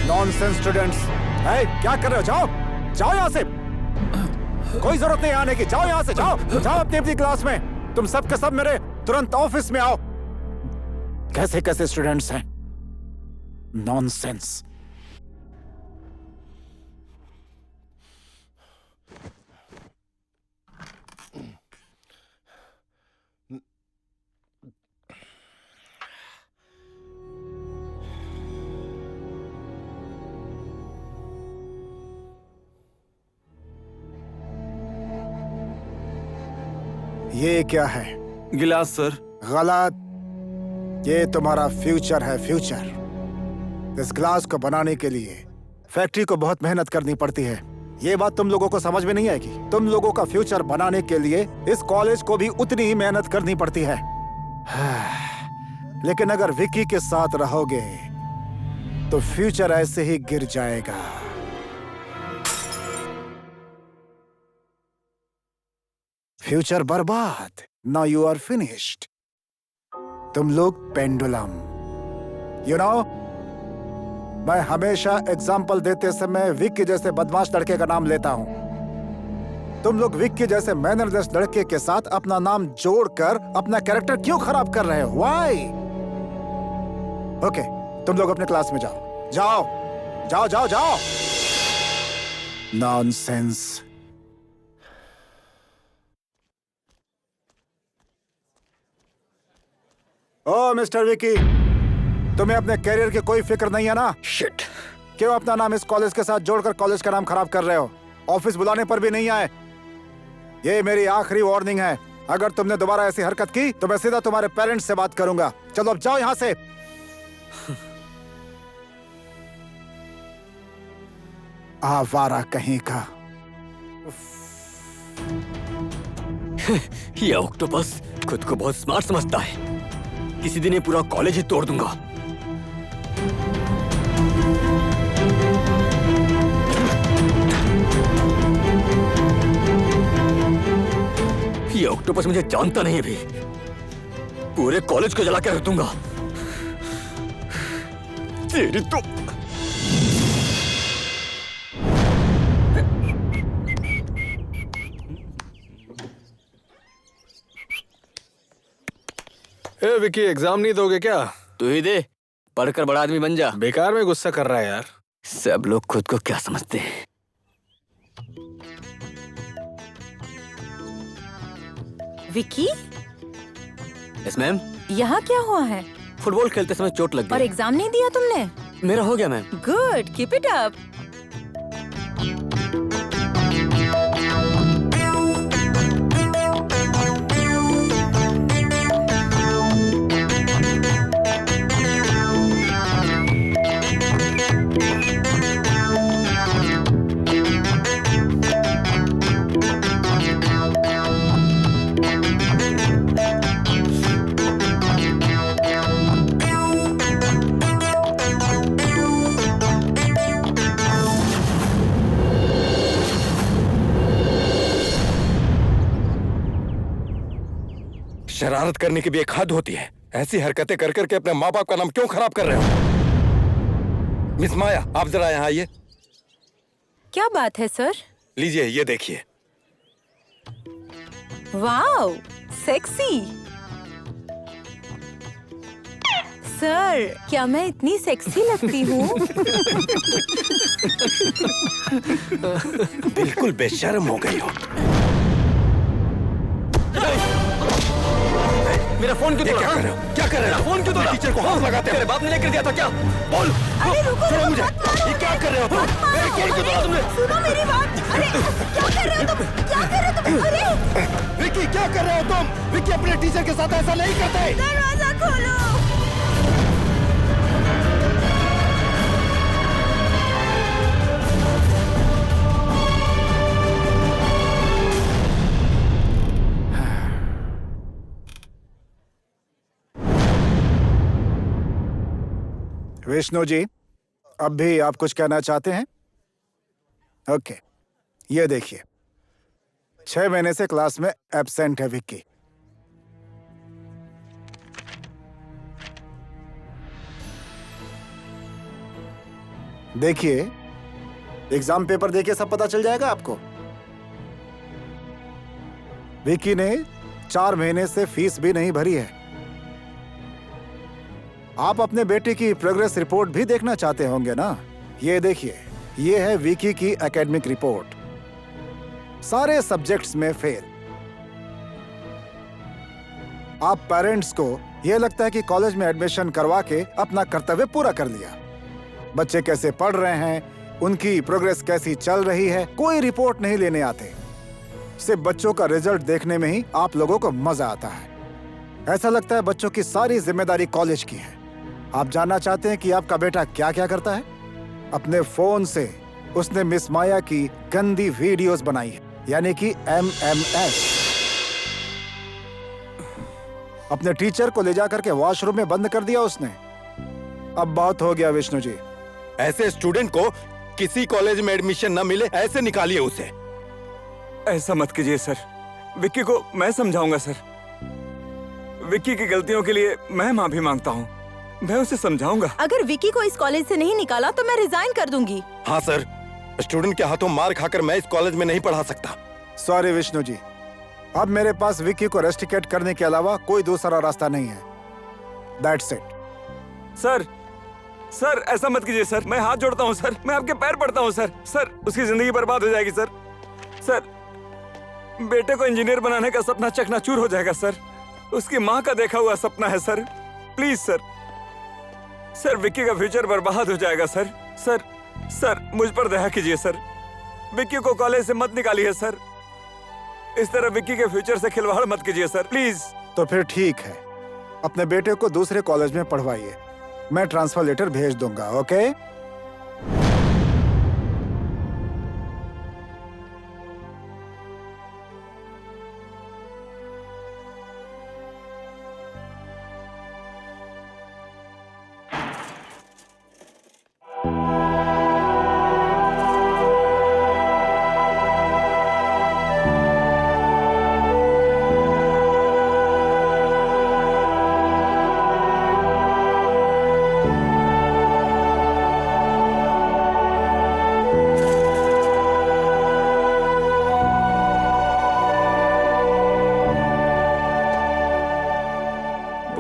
Nonsense students! क्या कर रहे हो? जाओ! जाओ यहाँ से! कोई जरूरत नहीं आने की। जाओ यहाँ से, जाओ जाओ अपनी अपनी क्लास में। तुम सब के सब मेरे तुरंत ऑफिस में आओ। कैसे कैसे स्टूडेंट्स हैं? नॉनसेंस। ये क्या है? गिलास सर। गलत। ये तुम्हारा फ्यूचर है, फ्यूचर। इस ग्लास को बनाने के लिए फैक्ट्री को बहुत मेहनत करनी पड़ती है। ये बात तुम लोगों को समझ में नहीं आएगी। तुम लोगों का फ्यूचर बनाने के लिए इस कॉलेज को भी उतनी ही मेहनत करनी पड़ती है। लेकिन अगर विक्की के साथ रहोगे तो फ्यूचर ऐसे ही गिर जाएगा। फ्यूचर बर्बाद। Now you are finished. तुम लोग पेंडुलम। यू नो, मैं हमेशा एग्जाम्पल देते समय विक्की जैसे बदमाश लड़के का नाम लेता हूं। तुम लोग विक्की जैसे मैनरलेस लड़के के साथ अपना नाम जोड़कर अपना कैरेक्टर क्यों खराब कर रहे हो? व्हाई? ओके, तुम लोग अपने क्लास में जाओ। जाओ जाओ जाओ जाओ। नॉनसेंस। ओ मिस्टर विकी, तुम्हें अपने कैरियर की कोई फिक्र नहीं है ना? शिट! क्यों अपना नाम इस कॉलेज के साथ जोड़कर कॉलेज का नाम खराब कर रहे हो? ऑफिस बुलाने पर भी नहीं आए। ये मेरी आखिरी वार्निंग है। अगर तुमने दोबारा ऐसी हरकत की तो मैं सीधा तुम्हारे पेरेंट्स से बात करूंगा। चलो अब जाओ यहाँ से। आवारा कहीं का। ये ऑक्टोपस खुद को बहुत स्मार्ट समझता है। किसी दिन ये पूरा कॉलेज ही तोड़ दूंगा। ये ऑक्टोपस मुझे जानता नहीं है भी। पूरे कॉलेज को जला के रख दूंगा। तेरी तो ए विकी, एग्जाम नहीं दोगे क्या? तू ही दे, पढ़कर बड़ा आदमी बन जा। बेकार में गुस्सा कर रहा है यार। सब लोग खुद को क्या समझते हैं। Vicky, yes ma'am. यहाँ क्या हुआ है? फुटबॉल खेलते समय चोट लग और गई। एग्जाम नहीं दिया तुमने? मेरा हो गया ma'am. Good, keep it up. शरारत करने की भी एक हद होती है। ऐसी हरकतें कर करके अपने माँ बाप का नाम क्यों खराब कर रहे हो? मिस माया, आप जरा यहाँ आइए। क्या बात है सर? लीजिए, ये देखिए। Wow, sexy. सर, क्या मैं इतनी सेक्सी लगती हूँ? बिल्कुल बेशर्म हो गई हो। मेरा फोन क्यों तोड़ा? क्या कर रहे हो? क्या कर रहे हो? फोन क्यों तोड़ा? टीचर को हाथ लगाते हो? तेरे बाप ने लेकर दिया था क्या? बोल। अरे रुको, छोड़ो मुझे। मत मारो। ये क्या कर रहे हो तुम? मेरे फोन क्यों तोड़ा तुमने? सुनो मेरी बात। अरे क्या कर रहे हो तुम? क्या कर रहे हो तुम? अरे विक्की, क्या कर रहे हो तुम? विक्की अपने टीचर के साथ ऐसा नहीं करते। दरवाजा खोलो। विष्णु जी, अब भी आप कुछ कहना चाहते हैं? ओके, ये देखिए, 6 महीने से क्लास में एब्सेंट है विक्की। देखिए, एग्जाम पेपर देखिए, सब पता चल जाएगा आपको। विक्की ने 4 महीने से फीस भी नहीं भरी है। आप अपने बेटे की प्रोग्रेस रिपोर्ट भी देखना चाहते होंगे ना? ये देखिए, ये है विकी की एकेडमिक रिपोर्ट। सारे सब्जेक्ट्स में फेल। आप पेरेंट्स को यह लगता है कि कॉलेज में एडमिशन करवा के अपना कर्तव्य पूरा कर लिया। बच्चे कैसे पढ़ रहे हैं, उनकी प्रोग्रेस कैसी चल रही है, कोई रिपोर्ट नहीं लेने आते। सिर्फ बच्चों का रिजल्ट देखने में ही आप लोगों को मजा आता है। ऐसा लगता है बच्चों की सारी जिम्मेदारी कॉलेज की है। आप जानना चाहते हैं कि आपका बेटा क्या क्या करता है? अपने फोन से उसने मिस माया की गंदी वीडियोस बनाई है, यानी कि MMS। अपने टीचर को ले जाकर के वॉशरूम में बंद कर दिया उसने। अब बहुत हो गया विष्णु जी। ऐसे स्टूडेंट को किसी कॉलेज में एडमिशन न मिले, ऐसे निकालिए उसे। ऐसा मत कीजिए सर। विक्की को मैं समझाऊंगा सर। विक्की की गलतियों के लिए मैं माफी मांगता हूँ। मैं उसे समझाऊंगा। अगर विकी को इस कॉलेज से नहीं निकाला तो मैं रिजाइन कर दूंगी। हाँ सर, स्टूडेंट के हाथों मार खाकर मैं इस कॉलेज में नहीं पढ़ा सकता। सॉरी विष्णु जी, अब मेरे पास विक्की को रेस्टिकेट करने के अलावा कोई दूसरा रास्ता नहीं है। That's it. सर, सर ऐसा मत कीजिए सर। मैं हाथ जोड़ता हूँ सर। मैं आपके पैर पड़ता हूँ सर। सर, उसकी जिंदगी बर्बाद हो जाएगी सर। सर, बेटे को इंजीनियर बनाने का सपना चकनाचूर हो जाएगा सर। उसकी माँ का देखा हुआ सपना है sir. Please sir. Sir, Vicky का फ्यूचर बर्बाद हो जाएगा सर। सर, सर मुझ पर दया कीजिए सर। विक्की को कॉलेज से मत निकालिए सर। इस तरह विक्की के फ्यूचर से खिलवाड़ मत कीजिए सर, प्लीज। तो फिर ठीक है, अपने बेटे को दूसरे कॉलेज में पढ़वाइए। मैं ट्रांसफर लेटर भेज दूंगा। ओके?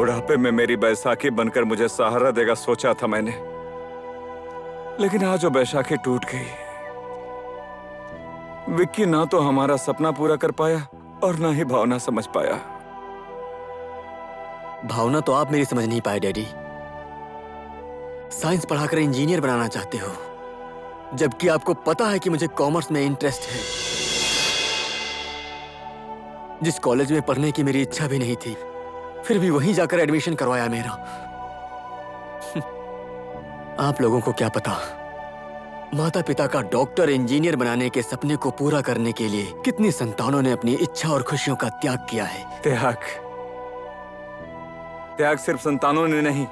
बुढ़ापे में मेरी बैसाखी बनकर मुझे सहारा देगा सोचा था मैंने, लेकिन आज वो बैसाखी टूट गई। विक्की ना तो हमारा सपना पूरा कर पाया और ना ही भावना समझ पाया। भावना तो आप मेरी समझ नहीं पाए डैडी। साइंस पढ़ाकर इंजीनियर बनाना चाहते हो, जबकि आपको पता है कि मुझे कॉमर्स में इंटरेस्ट है, जिस कॉलेज में पढ़ने की मेरी इच्छा भी नहीं थी, फिर भी वहीं जाकर एडमिशन करवाया मेरा। आप लोगों को क्या पता, माता पिता का डॉक्टर इंजीनियर बनाने के सपने को पूरा करने के लिए कितनी संतानों ने अपनी इच्छा और खुशियों का त्याग किया है। त्याग सिर्फ संतानों ने नहीं,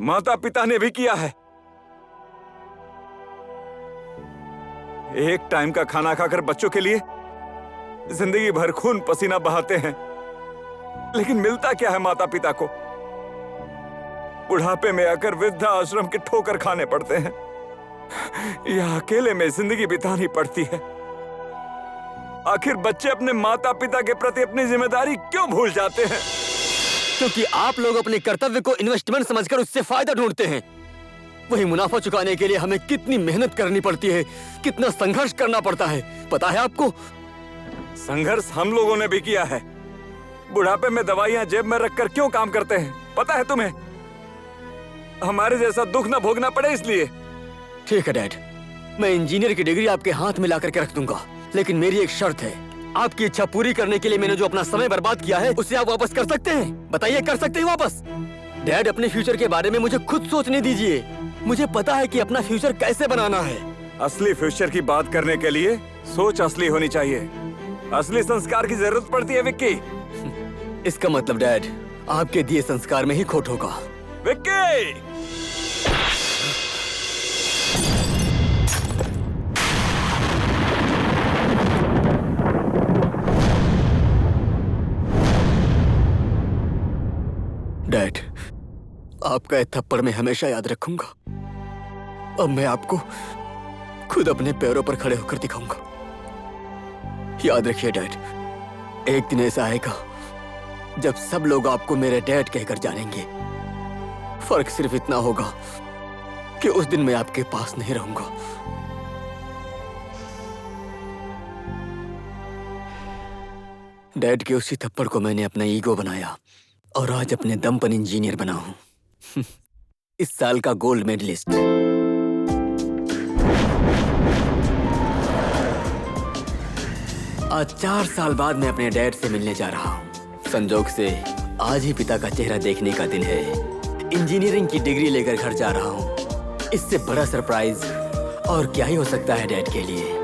माता पिता ने भी किया है। एक टाइम का खाना खाकर बच्चों के लिए जिंदगी भर खून पसीना बहाते हैं, लेकिन मिलता क्या है माता पिता को? बुढ़ापे में आकर वृद्धा आश्रम के ठोकर खाने पड़ते हैं या अकेले में जिंदगी बितानी पड़ती है। आखिर बच्चे अपने माता पिता के प्रति अपनी जिम्मेदारी क्यों भूल जाते हैं? क्योंकि आप लोग अपने कर्तव्य को इन्वेस्टमेंट समझकर उससे फायदा ढूंढते हैं। वही मुनाफा चुकाने के लिए हमें कितनी मेहनत करनी पड़ती है, कितना संघर्ष करना पड़ता है, पता है आपको? संघर्ष हम लोगों ने भी किया है। बुढ़ापे में दवाइयां जेब में रखकर क्यों काम करते हैं, पता है तुम्हें? हमारे जैसा दुख न भोगना पड़े इसलिए। ठीक है डैड, मैं इंजीनियर की डिग्री आपके हाथ में लाकर के रख दूंगा, लेकिन मेरी एक शर्त है। आपकी इच्छा पूरी करने के लिए मैंने जो अपना समय बर्बाद किया है, उसे आप वापस कर सकते हैं? बताइए, कर सकते हैं वापस? डैड, अपने फ्यूचर के बारे में मुझे खुद सोचने दीजिए। मुझे पता है कि अपना फ्यूचर कैसे बनाना है। असली फ्यूचर की बात करने के लिए सोच असली होनी चाहिए। असली संस्कार की जरूरत पड़ती है विक्की। इसका मतलब डैड, आपके दिए संस्कार में ही खोट होगा। विक्की! डैड, आपका ये थप्पड़ मैं हमेशा याद रखूंगा। अब मैं आपको खुद अपने पैरों पर खड़े होकर दिखाऊंगा। याद रखिए डैड, एक दिन ऐसा आएगा जब सब लोग आपको मेरे डैड कहकर जानेंगे। फर्क सिर्फ इतना होगा कि उस दिन मैं आपके पास नहीं रहूंगा। डैड के उसी थप्पड़ को मैंने अपना ईगो बनाया और आज अपने दम पर इंजीनियर बना हूं। इस साल का गोल्ड मेडलिस्ट। आज 4 साल बाद मैं अपने डैड से मिलने जा रहा हूं। संजोग से आज ही पिता का चेहरा देखने का दिन है। इंजीनियरिंग की डिग्री लेकर घर जा रहा हूं। इससे बड़ा सरप्राइज और क्या ही हो सकता है डैड के लिए।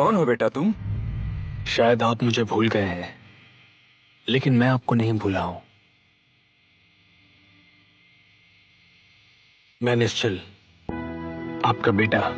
कौन हो बेटा तुम? शायद आप मुझे भूल गए हैं, लेकिन मैं आपको नहीं भूला हूं। मैं निश्चल, आपका बेटा।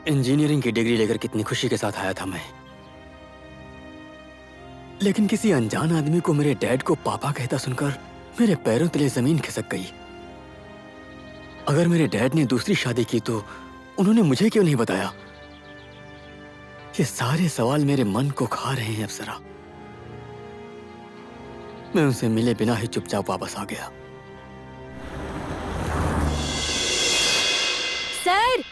इंजीनियरिंग की डिग्री लेकर कितनी खुशी के साथ आया था मैं, लेकिन किसी अनजान आदमी को मेरे डैड को पापा कहता सुनकर मेरे पैरों तले जमीन खिसक गई। अगर मेरे डैड ने दूसरी शादी की तो उन्होंने मुझे क्यों नहीं बताया? ये सारे सवाल मेरे मन को खा रहे हैं अप्सरा। मैं उनसे मिले बिना ही चुपचाप वापस आ गया। सर,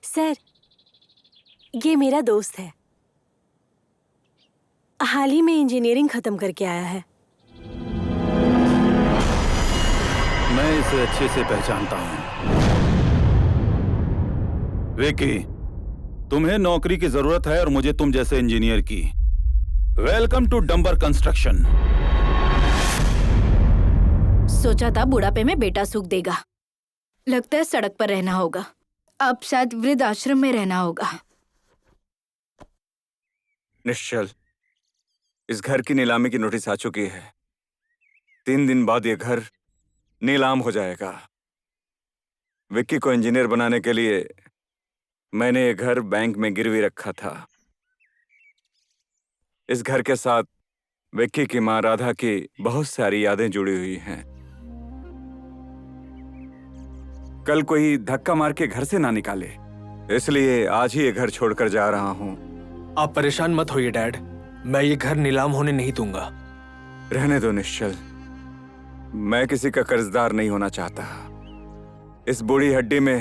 सर, ये मेरा दोस्त है। हाल ही में इंजीनियरिंग खत्म करके आया है। मैं इसे अच्छे से पहचानता हूँ। विकी, तुम्हें नौकरी की जरूरत है और मुझे तुम जैसे इंजीनियर की। Welcome to Dambar construction. सोचा था बुढ़ापे में बेटा सुख देगा, लगता है सड़क पर रहना होगा। अब शायद वृद्ध आश्रम में रहना होगा। निश्चल, इस घर की नीलामी की नोटिस आ चुकी है। 3 दिन बाद ये घर नीलाम हो जाएगा। विक्की को इंजीनियर बनाने के लिए मैंने ये घर बैंक में गिरवी रखा था। इस घर के साथ विक्की की माँ राधा की बहुत सारी यादें जुड़ी हुई हैं। कल कोई धक्का मार के घर से ना निकाले, इसलिए आज ही ये घर छोड़कर जा रहा हूं। आप परेशान मत होइए डैड, मैं ये घर नीलाम होने नहीं दूंगा। रहने दो निश्चल, मैं किसी का कर्जदार नहीं होना चाहता। इस बूढ़ी हड्डी में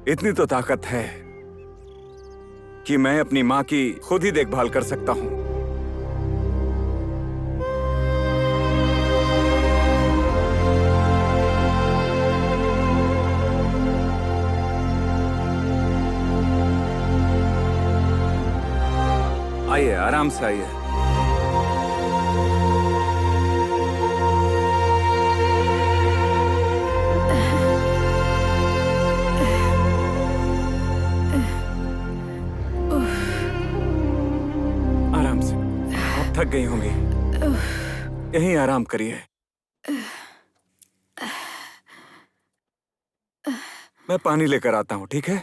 इतनी तो ताकत है कि मैं अपनी माँ की खुद ही देखभाल कर सकता हूँ। आइए, आराम से आइए। आराम से, आप थक गई होंगी, यहीं आराम करिए। मैं पानी लेकर आता हूँ, ठीक है?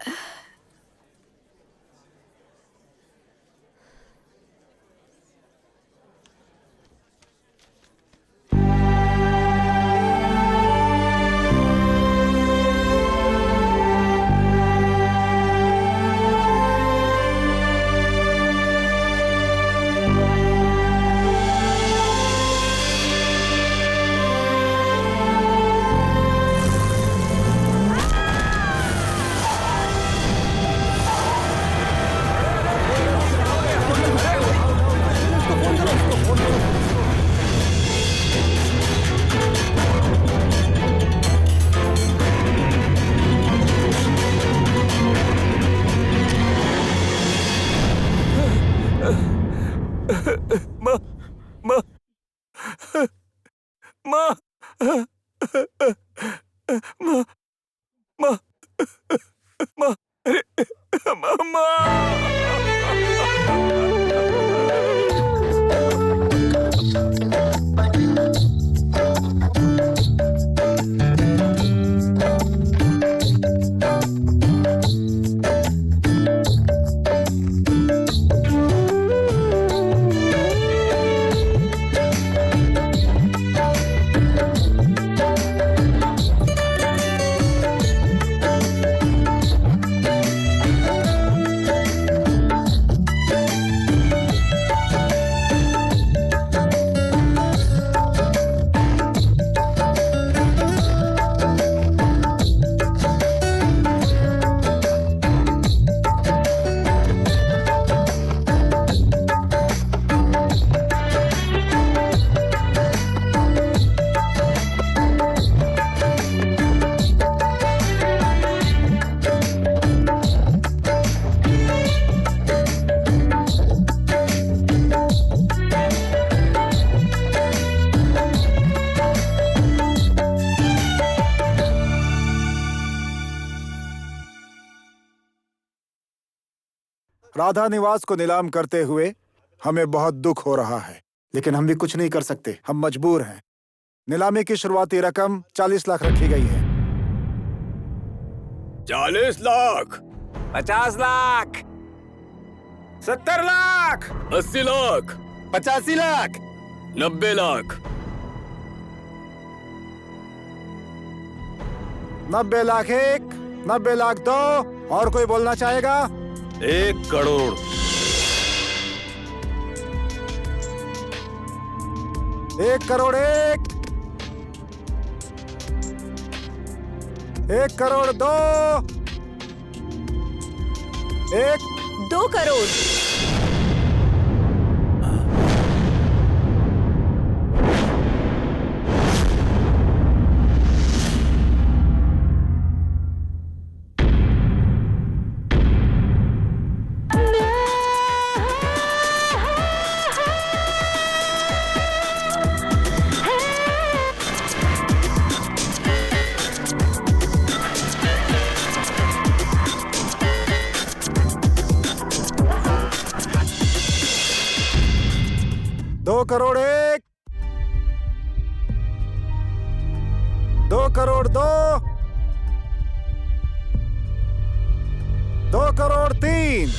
राधा निवास को नीलाम करते हुए हमें बहुत दुख हो रहा है, लेकिन हम भी कुछ नहीं कर सकते। हम मजबूर हैं। नीलामी की शुरुआती रकम 40 लाख रखी गई है। 40 लाख, 50 लाख, 70 लाख, 80 लाख, 85 लाख, 90 लाख, 90 लाख एक, 90 लाख दो। और कोई बोलना चाहेगा? 1 करोड़। 1 करोड़ एक, 1 करोड़ दो, 2 करोड़। दो करोड़ एक, 2 करोड़ दो, 2 करोड़ तीन।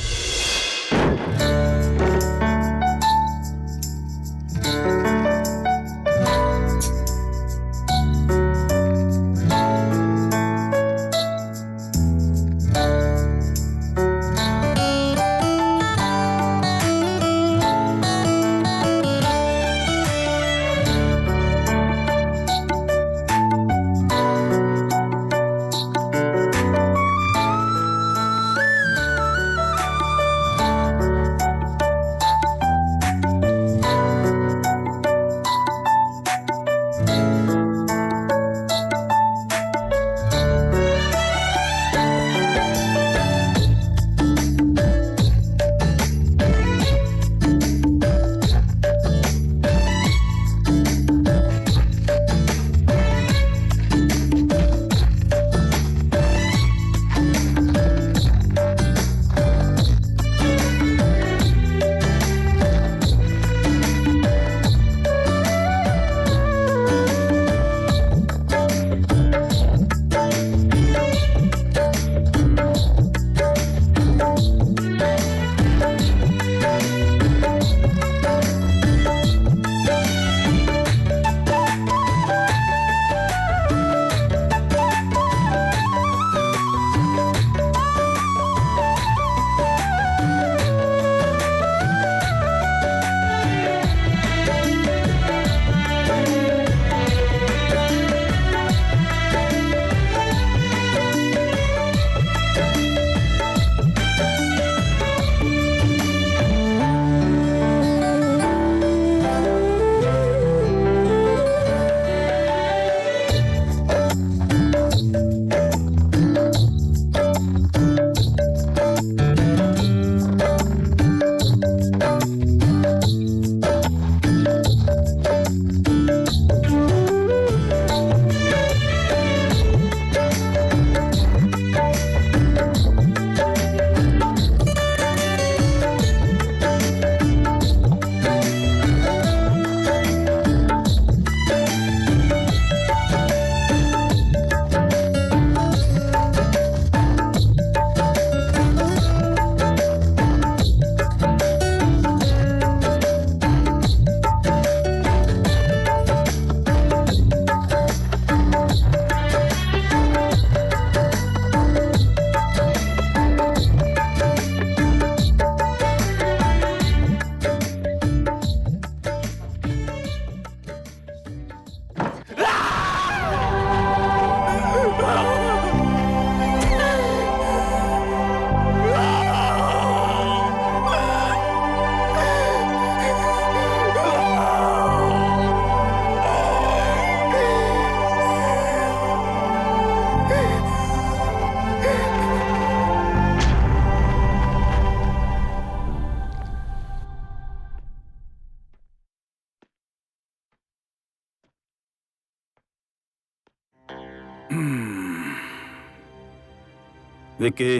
विक्की,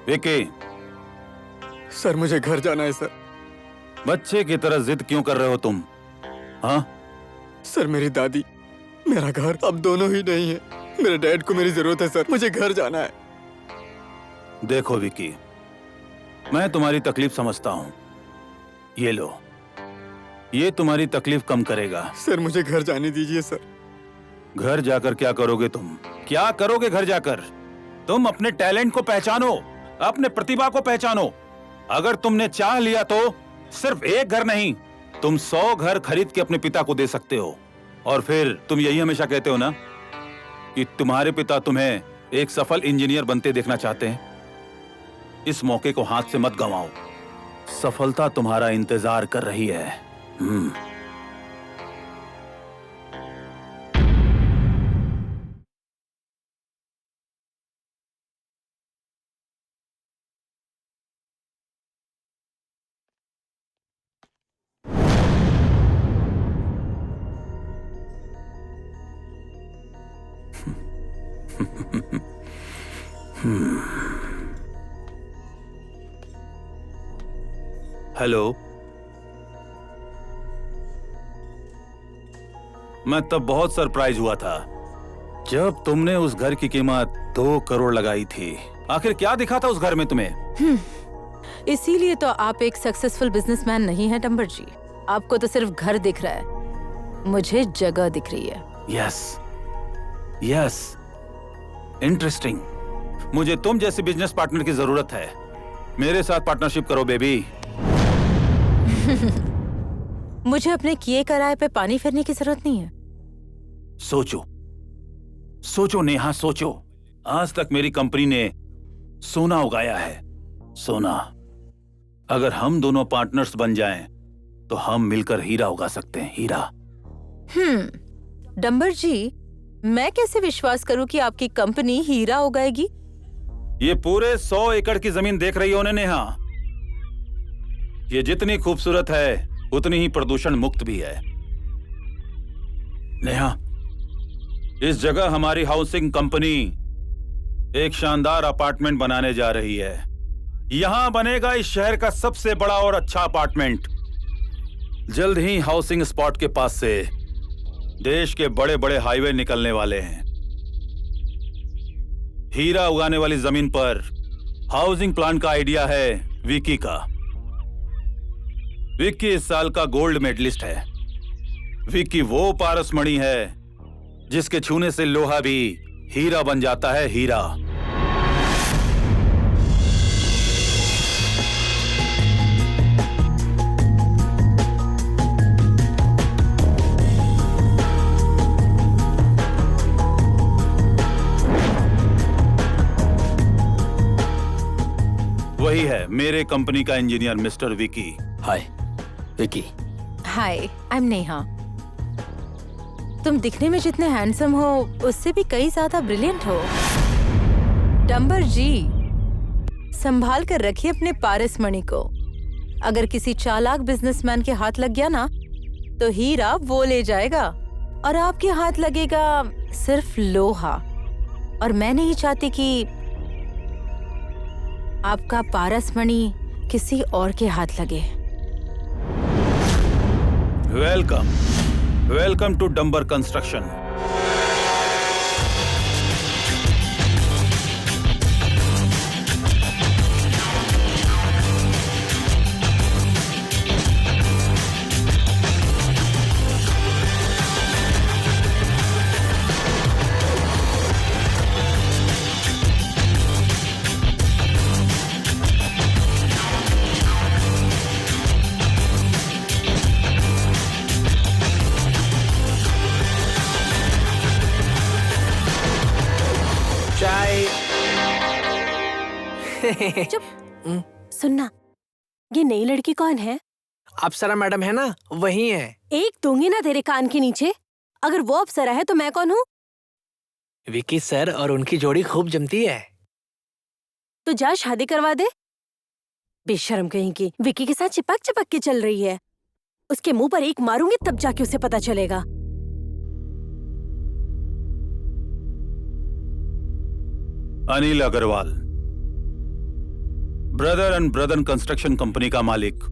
विकी, सर मुझे घर जाना है सर। बच्चे की तरह जिद क्यों कर रहे हो तुम? हाँ, सर मेरी दादी, मेरा घर अब दोनों ही नहीं है। मेरे डैड को मेरी जरूरत है सर, मुझे घर जाना है। देखो विकी, मैं तुम्हारी तकलीफ समझता हूँ। ये लो, ये तुम्हारी तकलीफ कम करेगा। सर मुझे घर जाने दीजिए सर। घर जाकर क्या करोगे तुम? क्या करोगे घर जाकर? तुम अपने टैलेंट को पहचानो, अपने प्रतिभा को पहचानो। अगर तुमने चाह लिया तो सिर्फ एक घर नहीं, तुम 100 घर खरीद के अपने पिता को दे सकते हो। और फिर तुम यही हमेशा कहते हो ना कि तुम्हारे पिता तुम्हें एक सफल इंजीनियर बनते देखना चाहते हैं। इस मौके को हाथ से मत गंवाओ, सफलता तुम्हारा इंतजार कर रही है। हेलो, मैं तब बहुत सरप्राइज हुआ था जब तुमने उस घर की कीमत 2 करोड़ लगाई थी। आखिर क्या दिखा था उस घर में तुम्हें? इसीलिए तो आप एक सक्सेसफुल बिजनेसमैन नहीं हैं डंबर जी। आपको तो सिर्फ घर दिख रहा है, मुझे जगह दिख रही है। Yes, yes, interesting. मुझे तुम जैसे बिजनेस पार्टनर की जरूरत है। मेरे साथ पार्टनरशिप करो बेबी। मुझे अपने किए कराए पे पानी फेरने की जरूरत नहीं है। सोचो, सोचो नेहा, सोचो। आज तक मेरी कंपनी ने सोना उगाया है, सोना। अगर हम दोनों पार्टनर्स बन जाएं, तो हम मिलकर हीरा उगा सकते हैं, हीरा। डंबर जी, मैं कैसे विश्वास करूं कि आपकी कंपनी हीरा उगाएगी? ये पूरे 100 एकड़ की जमीन देख रही हो ना नेहा? ये जितनी खूबसूरत है उतनी ही प्रदूषण मुक्त भी है। नेहा, इस जगह हमारी हाउसिंग कंपनी एक शानदार अपार्टमेंट बनाने जा रही है। यहां बनेगा इस शहर का सबसे बड़ा और अच्छा अपार्टमेंट। जल्द ही हाउसिंग स्पॉट के पास से देश के बड़े बड़े हाईवे निकलने वाले हैं। हीरा उगाने वाली जमीन पर हाउसिंग प्लान का आइडिया है विकी का। विक्की इस साल का गोल्ड मेडलिस्ट है। विक्की वो पारसमणि है जिसके छूने से लोहा भी हीरा बन जाता है, हीरा। वही है मेरे कंपनी का engineer mister Vicky. Hi Vicky. Hi, I am Neha. तुम दिखने में जितने हैंडसम हो उससे भी कई ज्यादा ब्रिलियंट हो। डंबर जी, संभाल कर रखिए अपने पारसमणि को। अगर किसी चालाक बिजनेसमैन के हाथ लग गया ना, तो हीरा वो ले जाएगा और आपके हाथ लगेगा सिर्फ लोहा। और मैं नहीं चाहती कि आपका पारसमणि किसी और के हाथ लगे। Welcome, welcome to Dambar construction. चुप। सुनना, ये नई लड़की कौन है? अप्सरा मैडम है ना, वही है। एक दूंगी ना तेरे कान के नीचे। अगर वो अप्सरा है तो मैं कौन हूँ? विकी सर और उनकी जोड़ी खूब जमती है। तो जा शादी करवा दे। बेशर्म कहीं की, विकी के साथ चिपक चिपक के चल रही है। उसके मुंह पर एक मारूंगी तब जाके उसे पता चलेगा। Anil Agrawal, brother and brother construction company का मालिक।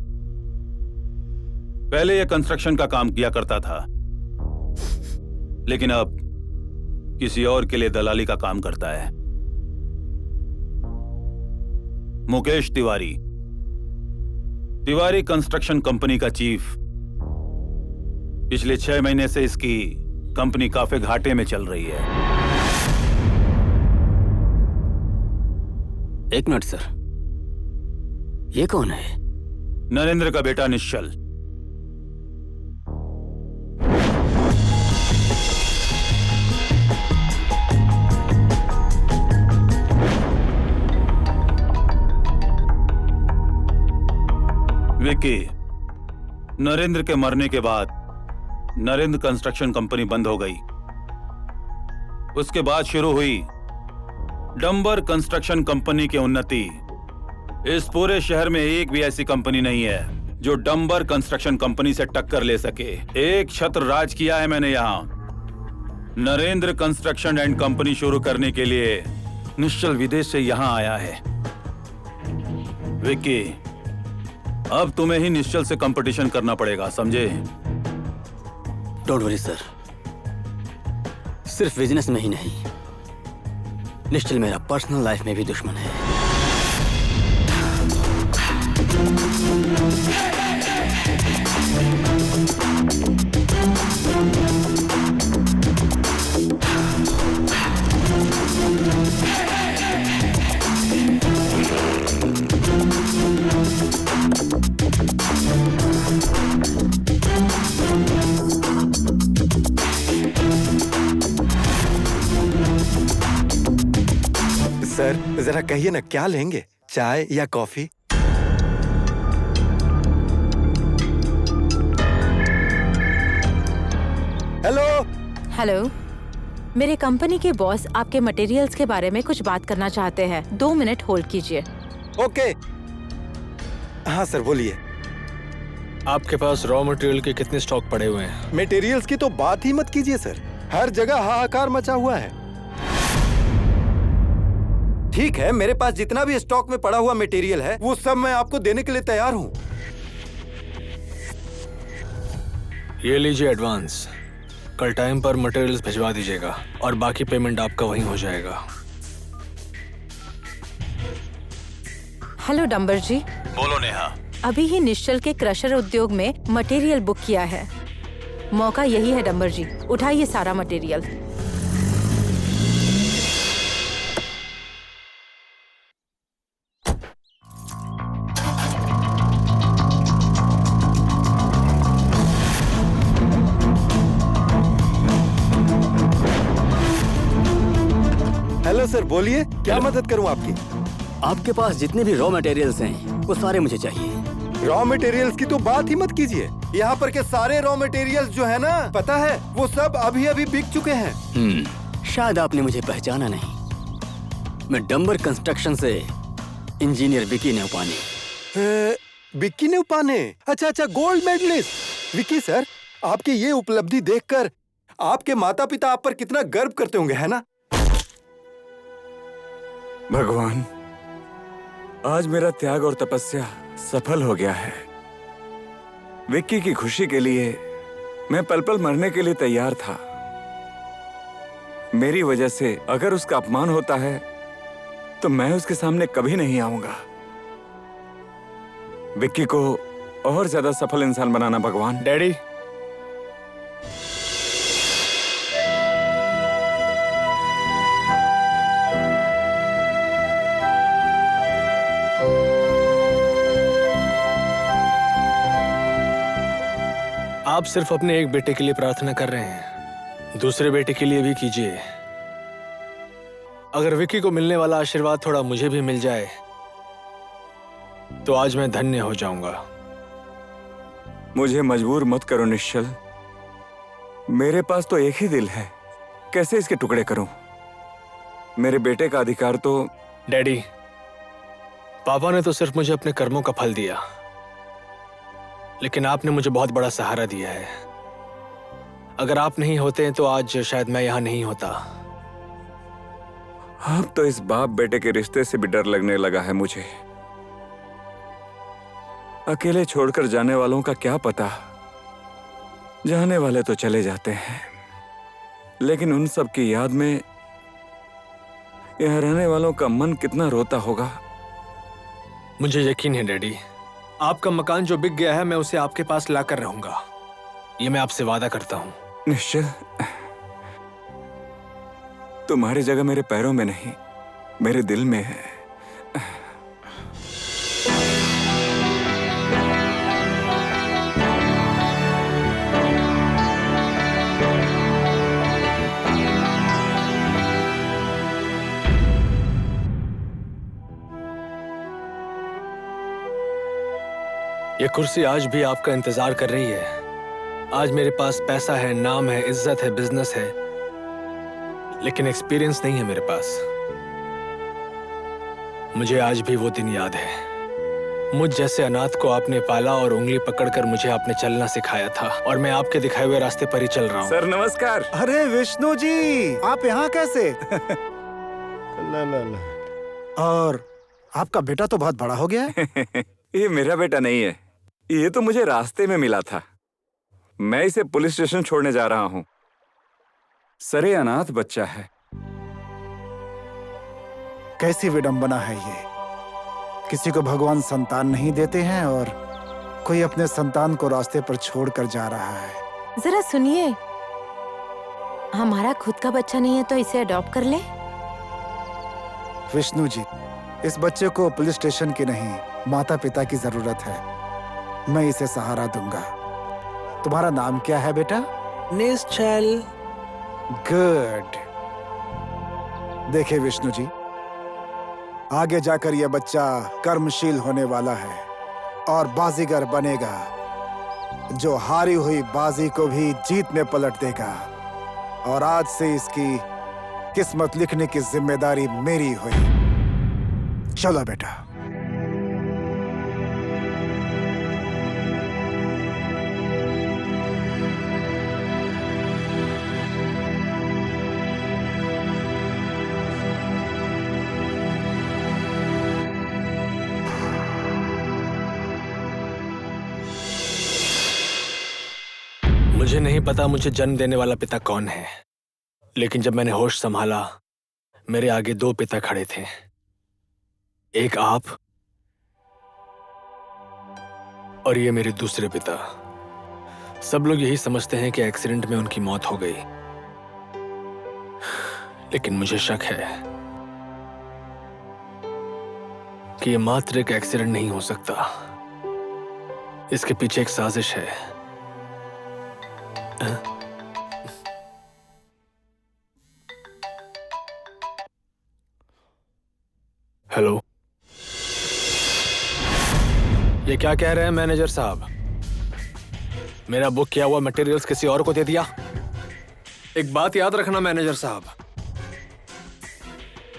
पहले यह कंस्ट्रक्शन का काम किया करता था, लेकिन अब किसी और के लिए दलाली का काम करता है। मुकेश तिवारी, तिवारी कंस्ट्रक्शन कंपनी का चीफ। पिछले 6 महीने से इसकी कंपनी काफी घाटे में चल रही है। एक मिनट सर, ये कौन है? नरेंद्र का बेटा निश्चल। विक्की, नरेंद्र के मरने के बाद नरेंद्र कंस्ट्रक्शन कंपनी बंद हो गई। उसके बाद शुरू हुई डंबर कंस्ट्रक्शन कंपनी की उन्नति। इस पूरे शहर में एक भी ऐसी कंपनी नहीं है जो डंबर कंस्ट्रक्शन कंपनी से टक्कर ले सके। एक छत्र राज किया है मैंने यहाँ। नरेंद्र कंस्ट्रक्शन एंड कंपनी शुरू करने के लिए निश्चल विदेश से यहाँ आया है। विक्की, अब तुम्हें ही निश्चल से कंपटीशन करना पड़ेगा, समझे? डोंट वरी सर, सिर्फ बिजनेस में ही नहीं, निश्चल मेरा पर्सनल लाइफ में भी दुश्मन है। सर जरा कहिए ना, क्या लेंगे, चाय या कॉफी? हेलो। हेलो, मेरे कंपनी के बॉस आपके मटेरियल्स के बारे में कुछ बात करना चाहते हैं। 2 मिनट होल्ड कीजिए। ओके। हाँ सर, बोलिए। आपके पास रॉ मटेरियल के कितने स्टॉक पड़े हुए हैं? मटेरियल्स की तो बात ही मत कीजिए सर, हर जगह हाहाकार मचा हुआ है। ठीक है, मेरे पास जितना भी स्टॉक में पड़ा हुआ मटेरियल है वो सब मैं आपको देने के लिए तैयार हूँ। ये लीजिए एडवांस। कल टाइम पर मटेरियल्स भिजवा दीजिएगा और बाकी पेमेंट आपका वहीं हो जाएगा। हेलो डंबर जी। बोलो नेहा। अभी ही निश्चल के क्रशर उद्योग में मटेरियल बुक किया है। मौका यही है डंबर जी, उठाइए सारा मटेरियल। हेलो सर, बोलिए, क्या मदद करूं आपकी? आपके पास जितने भी रॉ मटेरियल्स हैं वो सारे मुझे चाहिए। रॉ मटेरियल्स की तो बात ही मत कीजिए। यहाँ पर के सारे रॉ मटेरियल्स जो है ना, पता है, वो सब अभी अभी बिक चुके हैं। शायद आपने मुझे पहचाना नहीं। मैं डंबर कंस्ट्रक्शन से इंजीनियर विकी नेवपाने। विक्की नेवपाने? अच्छा अच्छा, गोल्ड मेडलिस्ट। विक्की सर, आपकी ये उपलब्धि देखकर आपके माता पिता आप पर कितना गर्व करते होंगे, है ना? भगवान, आज मेरा त्याग और तपस्या सफल हो गया है। विक्की की खुशी के लिए मैं पल पल मरने के लिए तैयार था। मेरी वजह से अगर उसका अपमान होता है तो मैं उसके सामने कभी नहीं आऊंगा। विक्की को और ज्यादा सफल इंसान बनाना भगवान। डैडी, आप सिर्फ अपने एक बेटे के लिए प्रार्थना कर रहे हैं, दूसरे बेटे के लिए भी कीजिए। अगर विक्की को मिलने वाला आशीर्वाद थोड़ा मुझे भी मिल जाए तो आज मैं धन्य हो जाऊंगा। मुझे मजबूर मत करो निश्चल, मेरे पास तो एक ही दिल है, कैसे इसके टुकड़े करूं? मेरे बेटे का अधिकार तो। डैडी, पापा ने तो सिर्फ मुझे अपने कर्मों का फल दिया, लेकिन आपने मुझे बहुत बड़ा सहारा दिया है। अगर आप नहीं होते तो आज शायद मैं यहाँ नहीं होता। अब तो इस बाप बेटे के रिश्ते से भी डर लगने लगा है मुझे। अकेले छोड़कर जाने वालों का क्या पता, जाने वाले तो चले जाते हैं, लेकिन उन सब की याद में यहाँ रहने वालों का मन कितना रोता होगा। मुझे यकीन है डैडी, आपका मकान जो बिक गया है मैं उसे आपके पास लाकर रहूंगा, ये मैं आपसे वादा करता हूँ। निश्चल, तुम्हारी जगह मेरे पैरों में नहीं, मेरे दिल में है। ये कुर्सी आज भी आपका इंतजार कर रही है। आज मेरे पास पैसा है, नाम है, इज्जत है, बिजनेस है, लेकिन एक्सपीरियंस नहीं है मेरे पास। मुझे आज भी वो दिन याद है। मुझ जैसे अनाथ को आपने पाला और उंगली पकड़कर मुझे आपने चलना सिखाया था, और मैं आपके दिखाए हुए रास्ते पर ही चल रहा हूँ। सर नमस्कार। अरे विष्णु जी, आप यहाँ कैसे? ला ला ला। और आपका बेटा तो बहुत बड़ा हो गया है। ये मेरा बेटा नहीं है, ये तो मुझे रास्ते में मिला था। मैं इसे पुलिस स्टेशन छोड़ने जा रहा हूँ। सरे अनाथ बच्चा है। कैसी विडंबना है ये। किसी को भगवान संतान नहीं देते हैं और कोई अपने संतान को रास्ते पर छोड़कर जा रहा है। जरा सुनिए, हमारा खुद का बच्चा नहीं है तो इसे अडॉप्ट कर ले। विष्णु जी, इस बच्चे को पुलिस स्टेशन की नहीं, माता पिता की जरूरत है। मैं इसे सहारा दूंगा। तुम्हारा नाम क्या है बेटा? निश्चल। गुड। देखिए विष्णु जी, आगे जाकर यह बच्चा कर्मशील होने वाला है और बाजीगर बनेगा, जो हारी हुई बाजी को भी जीत में पलट देगा। और आज से इसकी किस्मत लिखने की जिम्मेदारी मेरी हुई। चलो बेटा। मुझे नहीं पता मुझे जन्म देने वाला पिता कौन है, लेकिन जब मैंने होश संभाला मेरे आगे दो पिता खड़े थे, एक आप और ये मेरे दूसरे पिता। सब लोग यही समझते हैं कि एक्सीडेंट में उनकी मौत हो गई, लेकिन मुझे शक है कि ये मात्र एक एक्सीडेंट नहीं हो सकता। इसके पीछे एक साजिश है। हेलो, ये क्या कह रहे हैं मैनेजर साहब? मेरा बुक किया हुआ मटेरियल्स किसी और को दे दिया? एक बात याद रखना मैनेजर साहब,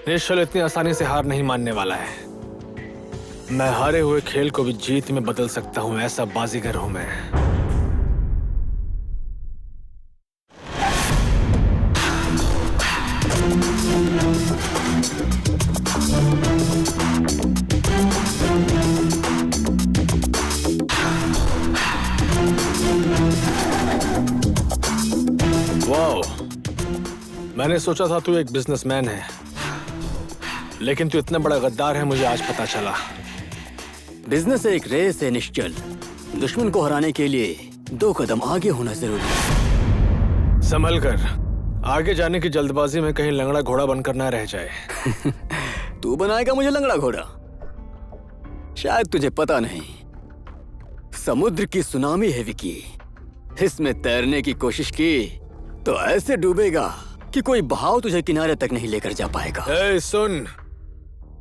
निश्चल इतनी आसानी से हार नहीं मानने वाला है। मैं हारे हुए खेल को भी जीत में बदल सकता हूं, ऐसा बाजीगर हूं मैं। वाओ, मैंने सोचा था तू एक बिजनेसमैन है, लेकिन तू इतना बड़ा गद्दार है, मुझे आज पता चला। बिजनेस एक रेस है निश्चल। दुश्मन को हराने के लिए 2 कदम आगे होना जरूरी है। संभल कर, आगे जाने की जल्दबाजी में कहीं लंगड़ा घोड़ा बनकर ना रह जाए। तू बनाएगा मुझे लंगड़ा घोड़ा? शायद तुझे पता नहीं, समुद्र की सुनामी है विकी। इसमें तैरने की कोशिश की तो ऐसे डूबेगा कि कोई बहाव तुझे किनारे तक नहीं लेकर जा पाएगा। ए, सुन,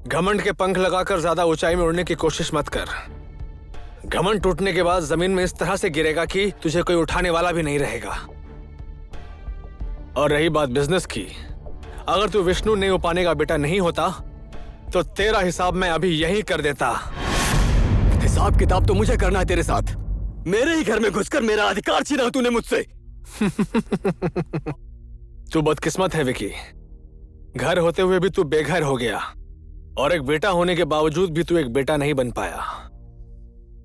घमंड के पंख लगाकर ज्यादा ऊंचाई में उड़ने की कोशिश मत कर। घमंड टूटने के बाद जमीन में इस तरह से गिरेगा कि तुझे कोई उठाने वाला भी नहीं रहेगा। और रही बात बिजनेस की, अगर तू विष्णु ने उपाने का बेटा नहीं होता तो तेरा हिसाब मैं अभी यहीं कर देता। हिसाब किताब तो मुझे करना है तेरे साथ। मेरे ही घर में घुसकर मेरा अधिकार छीना तूने मुझसे। तू बदकिस्मत है विकी, घर होते हुए भी तू बेघर हो गया, और एक बेटा होने के बावजूद भी तू एक बेटा नहीं बन पाया।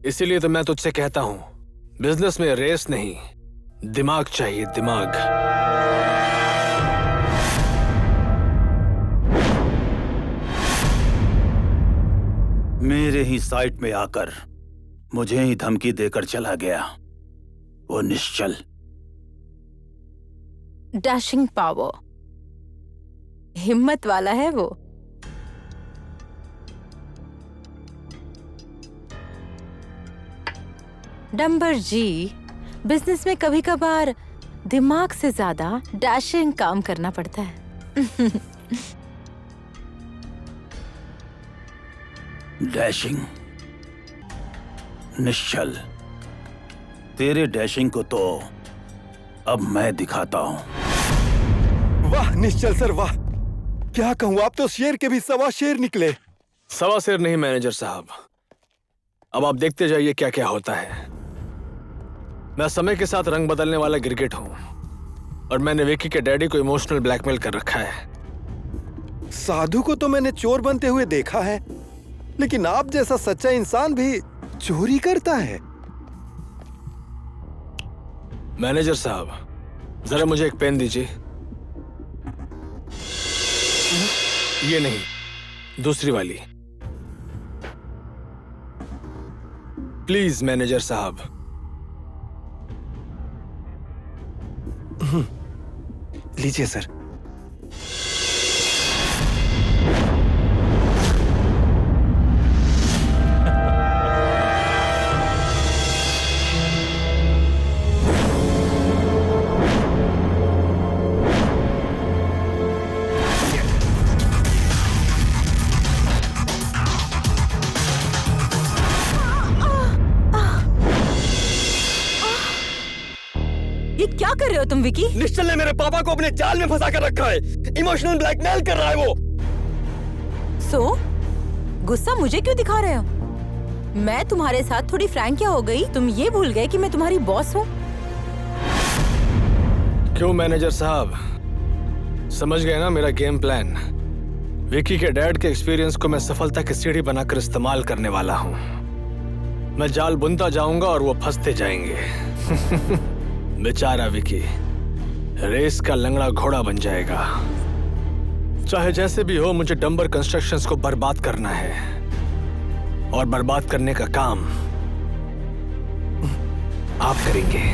इसीलिए तो मैं तुझसे कहता हूं, बिजनेस में रेस नहीं, दिमाग चाहिए, दिमाग। मेरे ही साइट में आकर मुझे ही धमकी देकर चला गया वो निश्चल। डैशिंग पावर, हिम्मत वाला है वो। डंबर जी, बिजनेस में कभी कभार दिमाग से ज्यादा डैशिंग काम करना पड़ता है। डैशिंग? निश्चल, तेरे डैशिंग को तो अब मैं दिखाता हूं। वाह निश्चल सर वाह, क्या कहूं, आप तो शेर के भी सवा शेर निकले। सवा शेर नहीं मैनेजर साहब, अब आप देखते जाइए क्या क्या होता है। मैं समय के साथ रंग बदलने वाला गिरगिट हूं और मैंने विकी के डैडी को इमोशनल ब्लैकमेल कर रखा है। साधु को तो मैंने चोर बनते हुए देखा है, लेकिन आप जैसा सच्चा इंसान भी चोरी करता है। मैनेजर साहब, जरा मुझे एक पेन दीजिए। ये नहीं, दूसरी वाली प्लीज मैनेजर साहब। लीजिए सर। क्या कर रहे हो तुम विकी? निश्चल ने मेरे पापा को अपने जाल में फंसा कर रखा है, इमोशनल ब्लैकमेल कर रहा है वो। गुस्सा मुझे क्यों दिखा रहे हो? मैं तुम्हारे साथ थोड़ी फ्रैंकिया हो गई, तुम ये भूल गए कि मैं तुम्हारी बॉस हूँ। क्यों मैनेजर साहब, समझ गए ना मेरा गेम प्लान? विकी के डैड के एक्सपीरियंस को मैं सफलता की सीढ़ी बनाकर इस्तेमाल करने वाला हूँ। मैं जाल बुनता जाऊंगा और वो फंसते जाएंगे। बेचारा विकी रेस का लंगड़ा घोड़ा बन जाएगा। चाहे जैसे भी हो, मुझे डंबर कंस्ट्रक्शंस को बर्बाद करना है और बर्बाद करने का काम आप करेंगे।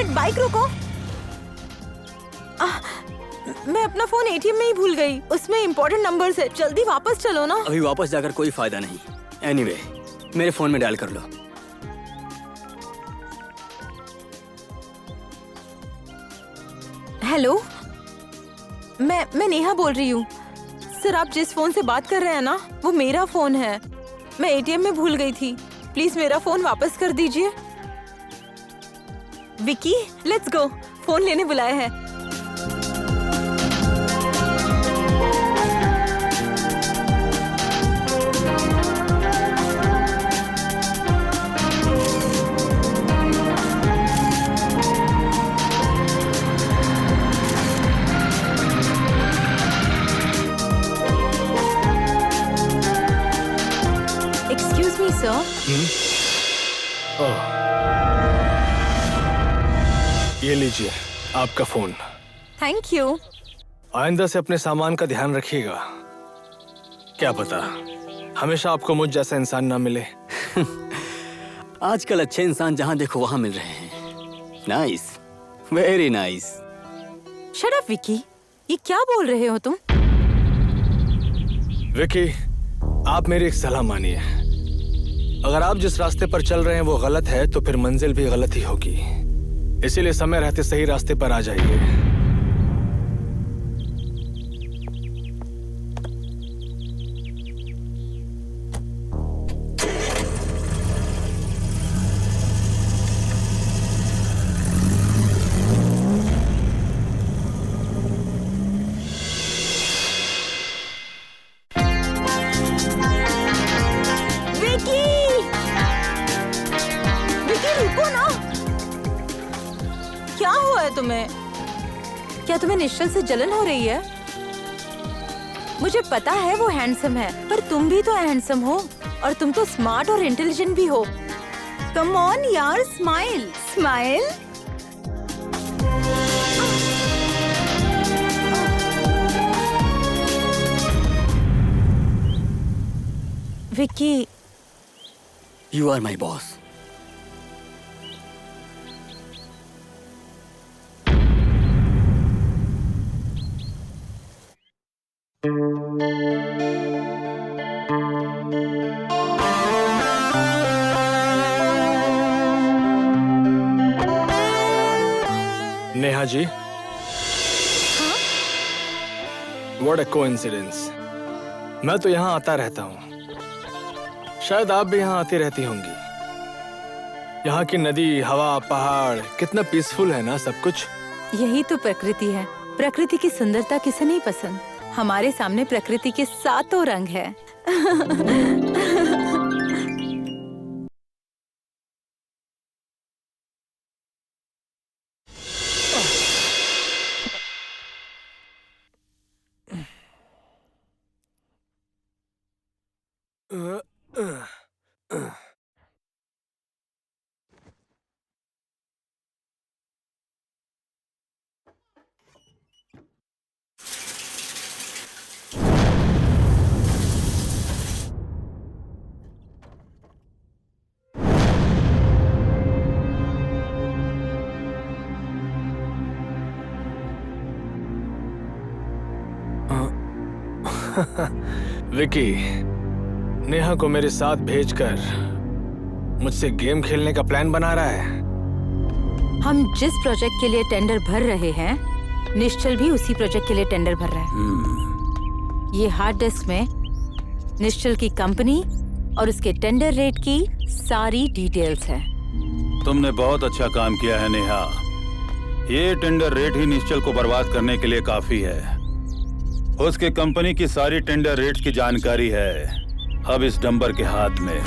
बाइक रोको। मैं अपना फोन एटीएम में ही भूल गई, उसमें इंपॉर्टेंट नंबर्स है, जल्दी वापस चलो ना। अभी वापस जाकर कोई फायदा नहीं। एनीवे, मेरे फोन में डायल कर लो। हेलो, मैं नेहा बोल रही हूँ। सर, आप जिस फोन से बात कर रहे हैं ना, वो मेरा फोन है। मैं एटीएम में भूल गई थी, प्लीज मेरा फोन वापस कर दीजिए। विकी, लेट्स गो, फोन लेने बुलाया है। Excuse me sir. ये लीजिए आपका फोन। Thank you. आइंदा से अपने सामान का ध्यान रखिएगा। क्या पता हमेशा आपको मुझ जैसा इंसान ना मिले। आजकल अच्छे इंसान जहां देखो वहां मिल रहे हैं। Nice, very nice. Shut up Vicky, ये क्या बोल रहे हो तुम? विकी, आप मेरी एक सलाह मानिए। अगर आप जिस रास्ते पर चल रहे हैं वो गलत है तो फिर मंजिल भी गलत ही होगी। इसीलिए समय रहते सही रास्ते पर आ जाइए। क्या तुम्हें निश्चल से जलन हो रही है? मुझे पता है वो हैंडसम है, पर तुम भी तो हैंडसम हो और तुम तो स्मार्ट और इंटेलिजेंट भी हो। कम ऑन यार, smile smile. Vicky, you are my boss. Neha ji, what a coincidence. मैं तो यहाँ आता रहता हूँ, शायद आप भी यहाँ आती रहती होंगी। यहाँ की नदी, हवा, पहाड़, कितना पीसफुल है ना सब कुछ। यही तो प्रकृति है। प्रकृति की सुंदरता किसे नहीं पसंद। हमारे सामने प्रकृति के सातों रंग है। विकी, नेहा को मेरे साथ भेजकर मुझसे गेम खेलने का प्लान बना रहा है। हम जिस प्रोजेक्ट के लिए टेंडर भर रहे हैं, निश्चल भी उसी प्रोजेक्ट के लिए टेंडर भर रहा है। ये हार्ड डिस्क में निश्चल की कंपनी और उसके टेंडर रेट की सारी डिटेल्स है। तुमने बहुत अच्छा काम किया है नेहा। ये टेंडर रेट ही निश्चल को बर्बाद करने के लिए काफी है। उसके कंपनी की सारी टेंडर रेट्स की जानकारी है अब इस डंबर के हाथ में।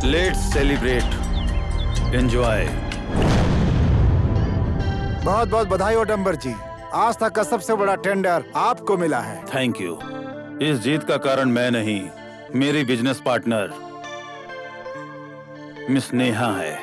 Let's celebrate, enjoy. बहुत बहुत बधाई हो डंबर जी, आज तक का सबसे बड़ा टेंडर आपको मिला है। Thank you. इस जीत का कारण मैं नहीं, मेरी बिजनेस पार्टनर मिस नेहा है।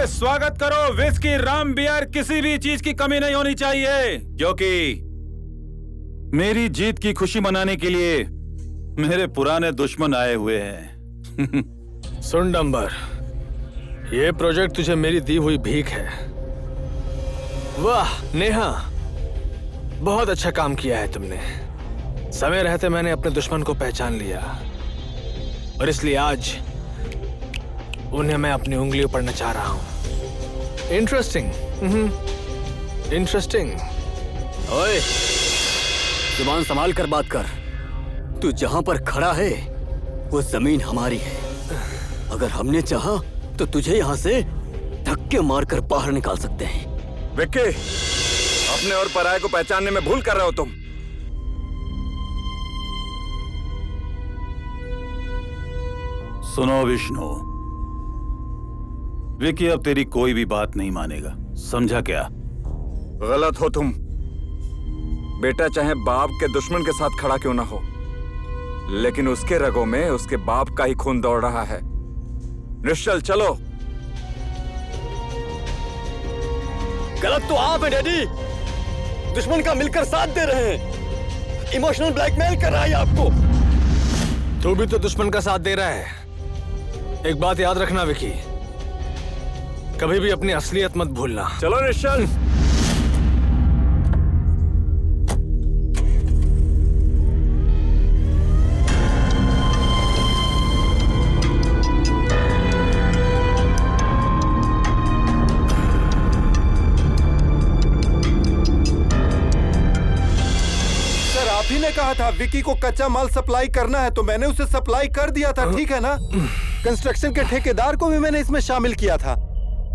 स्वागत करो विस्की, राम, बियर, किसी भी चीज की कमी नहीं होनी चाहिए, क्योंकि मेरी जीत की खुशी मनाने के लिए मेरे पुराने दुश्मन आए हुए हैं। सुन डंबर, ये प्रोजेक्ट तुझे मेरी दी हुई भीख है। वाह नेहा, बहुत अच्छा काम किया है तुमने। समय रहते मैंने अपने दुश्मन को पहचान लिया और इसलिए आज उन्हें मैं अपनी उंगलियों पर नचा रहा हूं। Interesting, interesting. ओए, जुबान संभाल कर बात कर। तू जहां पर खड़ा है वो जमीन हमारी है। अगर हमने चाहा तो तुझे यहाँ से धक्के मारकर बाहर निकाल सकते हैं। विक्की, अपने और पराये को पहचानने में भूल कर रहे हो तुम। सुनो विष्णु, विकी अब तेरी कोई भी बात नहीं मानेगा, समझा क्या? गलत हो तुम। बेटा चाहे बाप के दुश्मन के साथ खड़ा क्यों ना हो, लेकिन उसके रगों में उसके बाप का ही खून दौड़ रहा है। निश्चल, चलो। गलत तो आप है डैडी, दुश्मन का मिलकर साथ दे रहे हैं। इमोशनल ब्लैकमेल कर रहा है आपको। तू भी तो दुश्मन का साथ दे रहा है। एक बात याद रखना विकी, कभी भी अपनी असलियत मत भूलना। चलो निश्चल। आप ही ने कहा था विकी को कच्चा माल सप्लाई करना है, तो मैंने उसे सप्लाई कर दिया था, ठीक है ना? कंस्ट्रक्शन के ठेकेदार को भी मैंने इसमें शामिल किया था।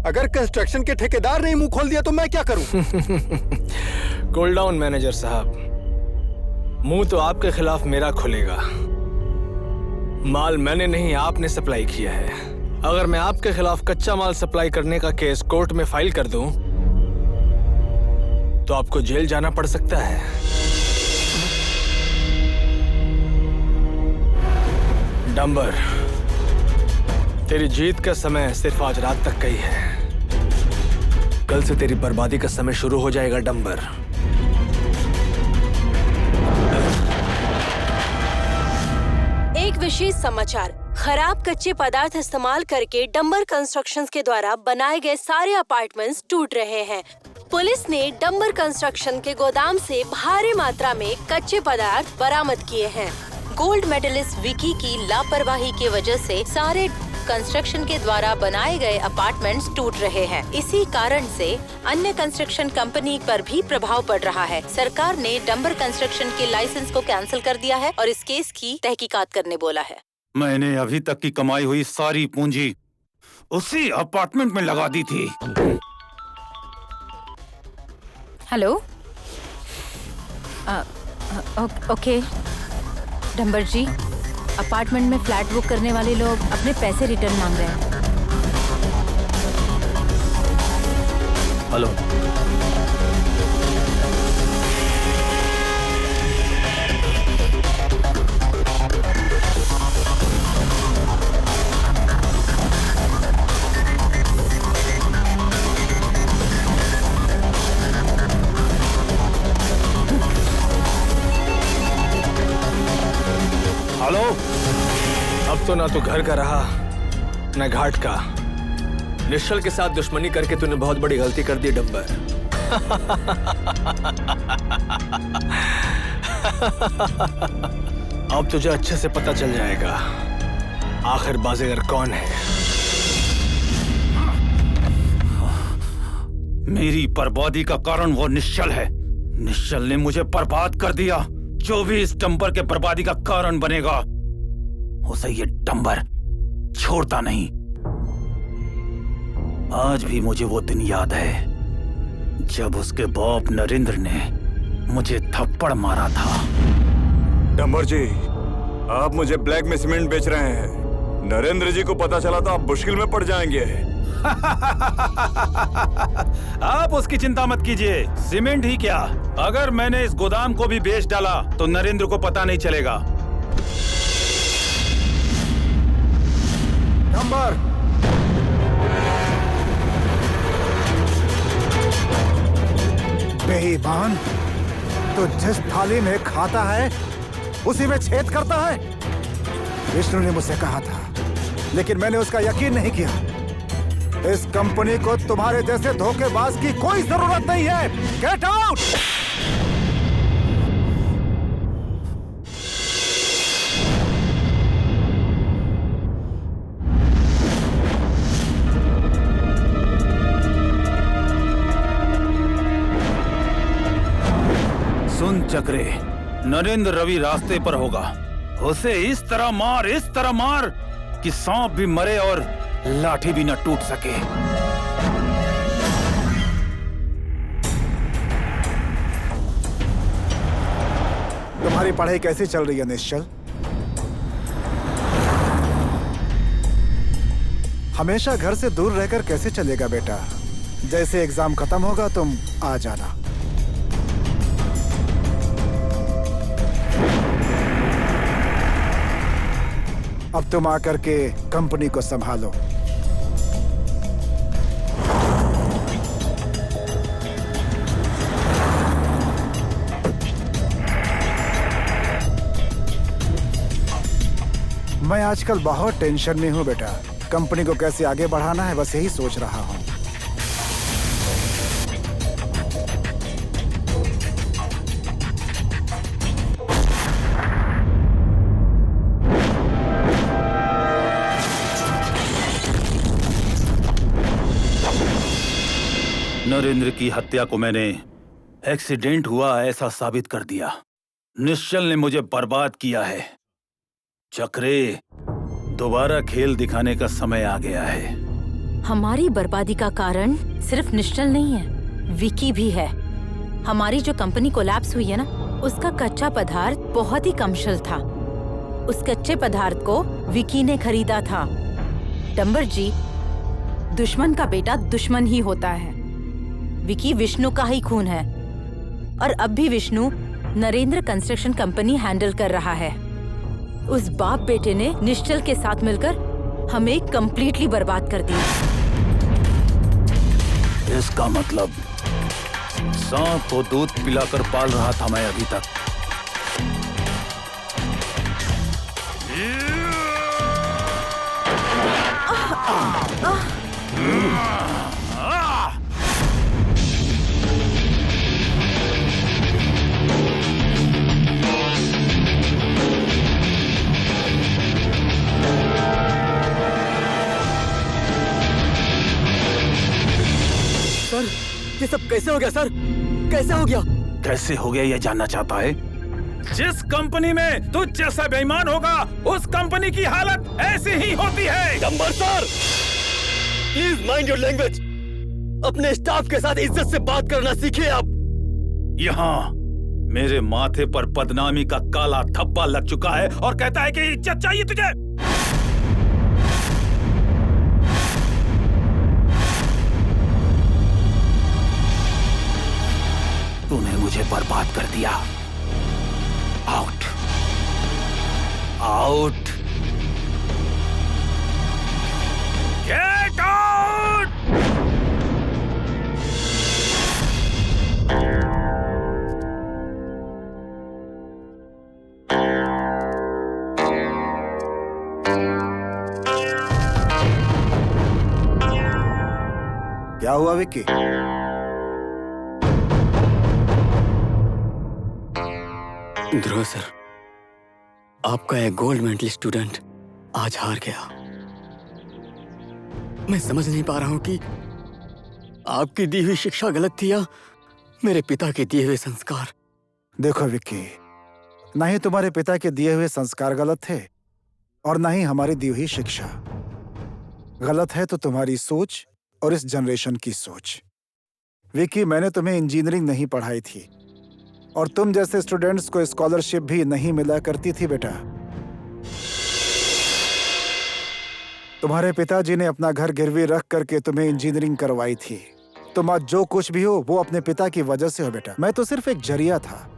अगर कंस्ट्रक्शन के ठेकेदार ने मुंह खोल दिया तो मैं क्या करूं? कूल डाउन मैनेजर साहब, मुंह तो आपके खिलाफ मेरा खुलेगा। माल मैंने नहीं, आपने सप्लाई किया है। अगर मैं आपके खिलाफ कच्चा माल सप्लाई करने का केस कोर्ट में फाइल कर दूं, तो आपको जेल जाना पड़ सकता है। डंबर, तेरी जीत का समय सिर्फ आज रात तक का ही है। कल से तेरी बर्बादी का समय शुरू हो जाएगा डंबर। एक विशेष समाचार। खराब कच्चे पदार्थ इस्तेमाल करके डंबर कंस्ट्रक्शंस के द्वारा बनाए गए सारे अपार्टमेंट्स टूट रहे हैं। पुलिस ने डंबर कंस्ट्रक्शन के गोदाम से भारी मात्रा में कच्चे पदार्थ बरामद किए हैं। गोल्ड मेडलिस्ट विकी की लापरवाही की वजह से सारे कंस्ट्रक्शन के द्वारा बनाए गए अपार्टमेंट्स टूट रहे हैं। इसी कारण से अन्य कंस्ट्रक्शन कंपनी पर भी प्रभाव पड़ रहा है। सरकार ने डंबर कंस्ट्रक्शन के लाइसेंस को कैंसिल कर दिया है और इस केस की तहकीकात करने बोला है। मैंने अभी तक की कमाई हुई सारी पूंजी उसी अपार्टमेंट में लगा दी थी। हेलो, ओके डंबर जी, अपार्टमेंट में फ्लैट बुक करने वाले लोग अपने पैसे रिटर्न मांग रहे हैं। हेलो, हेलो, अब तो ना तू घर का रहा न घाट का। निश्चल के साथ दुश्मनी करके तूने बहुत बड़ी गलती कर दी डंबर। अब तुझे अच्छे से पता चल जाएगा आखिर बाजीगर कौन है। मेरी बर्बादी का कारण वो निश्चल है। निश्चल ने मुझे बर्बाद कर दिया। जो भी इस डंबर के बर्बादी का कारण बनेगा, उसे ये डंबर छोड़ता नहीं। आज भी मुझे वो दिन याद है जब उसके बाप नरेंद्र ने मुझे थप्पड़ मारा था। डंबर जी, आप मुझे ब्लैक में सीमेंट बेच रहे हैं। नरेंद्र जी को पता चला तो आप मुश्किल में पड़ जाएंगे। आप उसकी चिंता मत कीजिए। सीमेंट ही क्या, अगर मैंने इस गोदाम को भी बेच डाला तो नरेंद्र को पता नहीं चलेगा। नंबर बेईमान, तो जिस थाली में खाता है उसी में छेद करता है। विष्णु ने मुझसे कहा था, लेकिन मैंने उसका यकीन नहीं किया। इस कंपनी को तुम्हारे जैसे धोखेबाज की कोई जरूरत नहीं है। Get out! सुन चक्रे, नरेंद्र रवि रास्ते पर होगा। उसे इस तरह मार कि सांप भी मरे और लाठी भी न टूट सके। तुम्हारी पढ़ाई कैसी चल रही है निश्चल? हमेशा घर से दूर रहकर कैसे चलेगा बेटा? जैसे एग्जाम खत्म होगा तुम आ जाना। अब तुम आकर के कंपनी को संभालो। मैं आजकल बहुत टेंशन में हूँ बेटा। कंपनी को कैसे आगे बढ़ाना है बस यही सोच रहा हूँ। नरेंद्र की हत्या को मैंने एक्सीडेंट हुआ ऐसा साबित कर दिया। निश्चल ने मुझे बर्बाद किया है। चक्रे, दोबारा खेल दिखाने का समय आ गया है। हमारी बर्बादी का कारण सिर्फ निश्चल नहीं है, विकी भी है। हमारी जो कंपनी कोलैप्स हुई है ना, उसका कच्चा पदार्थ बहुत ही कमशल था। उस कच्चे पदार्थ को विकी ने खरीदा था। डंबर जी, दुश्मन का बेटा दुश्मन ही होता है। विकी विष्णु का ही खून है और अब भी Vishnu Narendra construction company handle कर रहा है। उस बाप बेटे ने निश्चल के साथ मिलकर हमें कंप्लीटली बर्बाद कर दिया। इसका मतलब सांप को दूध पिलाकर पाल रहा था मैं अभी तक। सर, ये सब कैसे हो गया सर? कैसे हो गया? कैसे हो गया ये जानना चाहता है? जिस कंपनी में तू जैसा बेईमान होगा, उस कंपनी की हालत ऐसी ही होती है। Dumber sir, please mind your language. अपने स्टाफ के साथ इज्जत से बात करना सीखिए आप। यहाँ मेरे माथे पर बदनामी का काला धब्बा लग चुका है और कहता है कि इज्जत चाहिए तुझे। तूने मुझे बर्बाद कर दिया। Out, out, get out. क्या हुआ विक्की? ध्रुव सर, आपका एक गोल्ड मेडल स्टूडेंट आज हार गया। मैं समझ नहीं पा रहा हूं कि आपकी दी हुई शिक्षा गलत थी या मेरे पिता के दिए हुए संस्कार। देखो विक्की, ना ही तुम्हारे पिता के दिए हुए संस्कार गलत थे और ना ही हमारी दी हुई शिक्षा। गलत है तो तुम्हारी सोच और इस जनरेशन की सोच। विक्की, मैंने तुम्हें इंजीनियरिंग नहीं पढ़ाई थी और तुम जैसे स्टूडेंट्स को स्कॉलरशिप भी नहीं मिला करती थी बेटा। तुम्हारे पिताजी ने अपना घर गिरवी रख करके तुम्हें इंजीनियरिंग करवाई थी। तुम आज जो कुछ भी हो वो अपने पिता की वजह से हो बेटा। मैं तो सिर्फ एक जरिया था।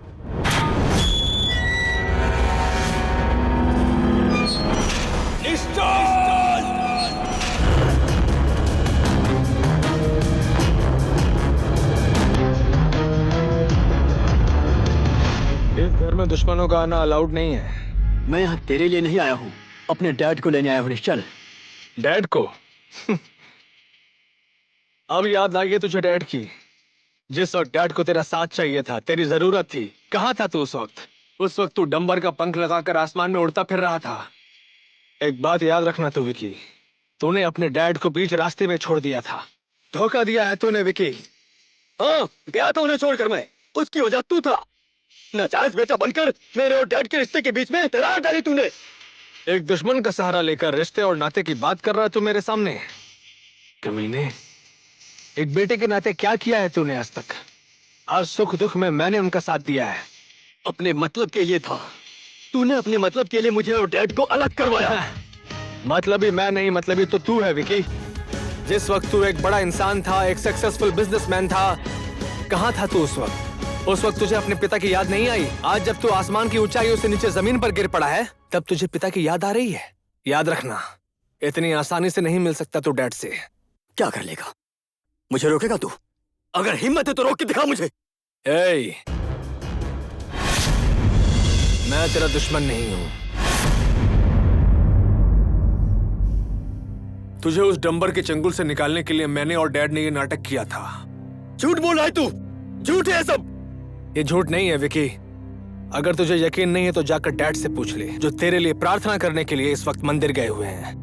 इस घर में दुश्मनों का आना अलाउड नहीं है। मैं यहाँ तेरे लिए नहीं आया हूँ, अपने डैड को लेने आया हूँ। निश्चल, डैड को? अब याद आ गई तुझे डैड की। जिस वक्त डैड को तेरा साथ चाहिए था, तेरी जरूरत थी, कहाँ था तू उस वक्त? उस वक्त तू डंबर का पंख लगाकर आसमान में उड़ता फिर रहा था। एक बात याद रखना तू विकी, तूने अपने डैड को बीच रास्ते में छोड़ दिया था। धोखा दिया है तूने विकी। हाँ, गया था उन्हें छोड़कर मैं। उसकी वजह तू था। नाजायज बेटा बनकर मेरे और डैड के रिश्ते के बीच में दरार डाली तूने। एक दुश्मन का सहारा लेकर रिश्ते और नाते की बात कर रहा तू मेरे सामने। कमीने, एक बेटे के नाते क्या किया है तूने आज तक? आज सुख दुख में मैंने उनका साथ दिया है। अपने मतलब के लिए था। तूने अपने मतलब के लिए मुझे और डैड को अलग करवाया। मतलबी मैं नहीं, मतलबी तो तू है विकी। जिस वक्त तू एक बड़ा इंसान था, एक सक्सेसफुल बिजनेसमैन था, कहाँ था तू उस वक्त? उस वक्त तुझे अपने पिता की याद नहीं आई? आज जब तू आसमान की ऊंचाइयों से नीचे जमीन पर गिर पड़ा है, तब तुझे पिता की याद आ रही है। याद रखना, इतनी आसानी से नहीं मिल सकता तू डैड से। क्या कर लेगा? मुझे रोकेगा तू? अगर हिम्मत है तो रोक के दिखा मुझे। ए, मैं तेरा दुश्मन नहीं हूं। तुझे उस डंबर के चंगुल से निकालने के लिए मैंने और डैड ने ये नाटक किया था। झूठ बोल रहा है तू। झूठ है सब। ये झूठ नहीं है विकी। अगर तुझे यकीन नहीं है तो जाकर डैड से पूछ ले, जो तेरे लिए प्रार्थना करने के लिए इस वक्त मंदिर गए हुए हैं।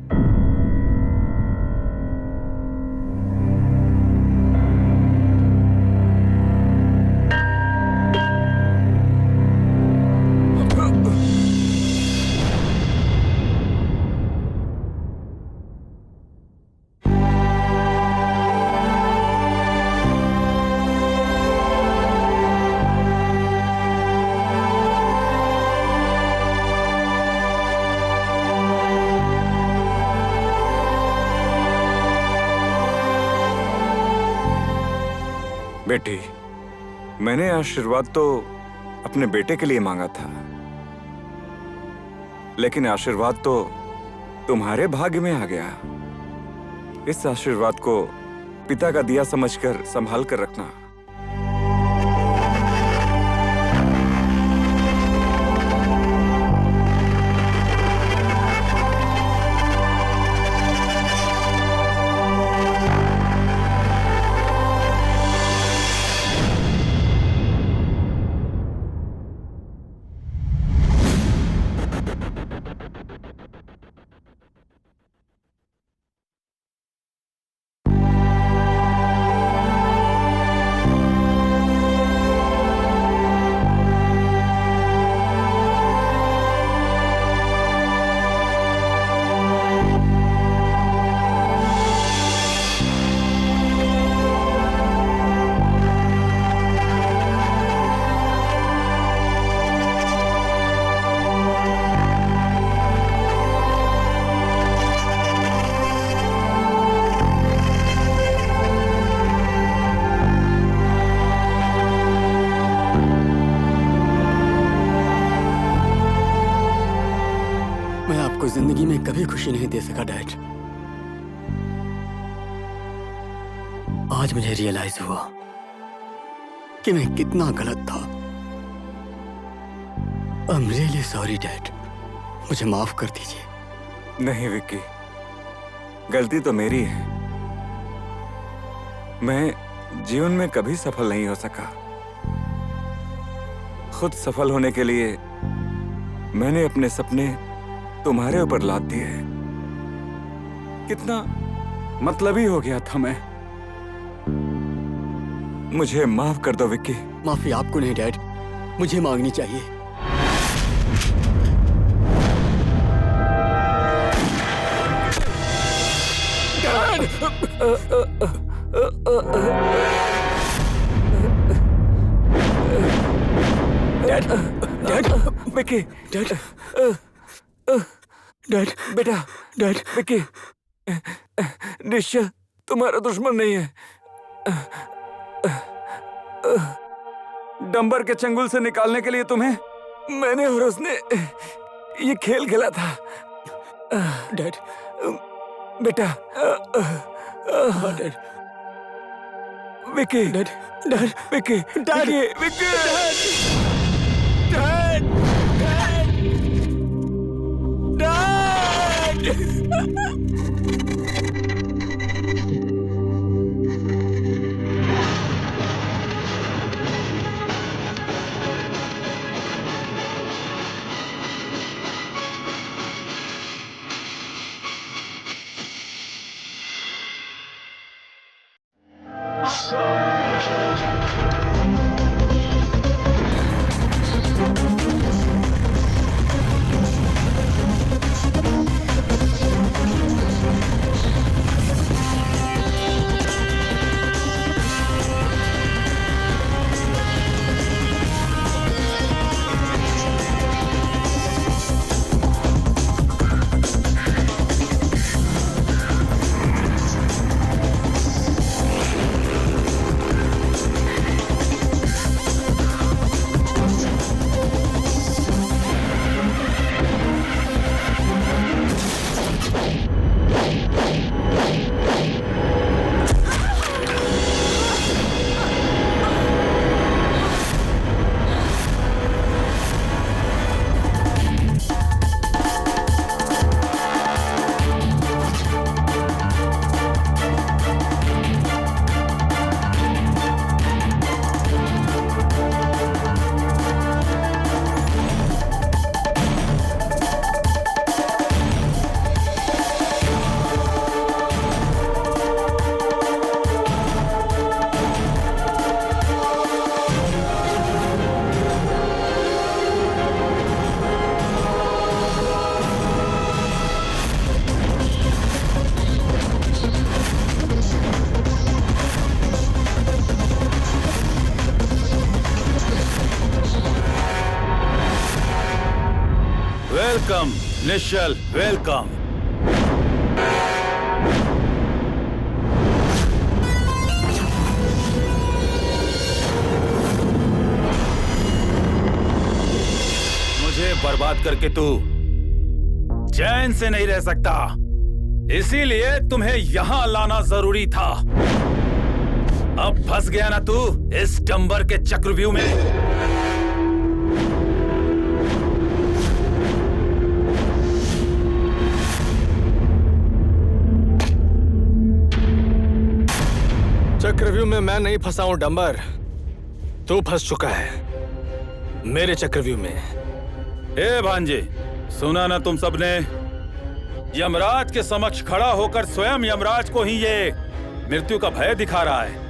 बेटी, मैंने आशीर्वाद तो अपने बेटे के लिए मांगा था, लेकिन आशीर्वाद तो तुम्हारे भाग्य में आ गया। इस आशीर्वाद को पिता का दिया समझकर संभाल कर रखना। जिंदगी में कभी खुशी नहीं दे सका डैड। आज मुझे रियलाइज हुआ कि मैं कितना गलत था। I'm really sorry डैड, मुझे माफ कर दीजिए। नहीं विक्की, गलती तो मेरी है। मैं जीवन में कभी सफल नहीं हो सका। खुद सफल होने के लिए मैंने अपने सपने तुम्हारे ऊपर लाद दिए। कितना मतलबी हो गया था मैं। मुझे माफ कर दो विक्की। माफी आपको नहीं डैड, मुझे मांगनी चाहिए। Dad, dad, Vicky, dad, dad, बेटा, डैड, विक्की, निश्चय तुम्हारा दुश्मन नहीं है। डंबर के चंगुल से निकालने के लिए तुम्हें मैंने और उसने ये खेल खेला था। डैड, बेटा, dad, Vicky, dad, dad, Vicky, dad, Vicky, dad, dad, welcome Nishchal, welcome. बर्बाद करके तू चैन से नहीं रह सकता, इसीलिए तुम्हें यहां लाना जरूरी था। अब फंस गया ना तू इस डंबर के चक्रव्यूह में। चक्रव्यूह में मैं नहीं फंसा हूं डंबर, तू फंस चुका है मेरे चक्रव्यूह में। ए भांजे, सुना ना तुम सबने? यमराज के समक्ष खड़ा होकर स्वयं यमराज को ही ये मृत्यु का भय दिखा रहा है।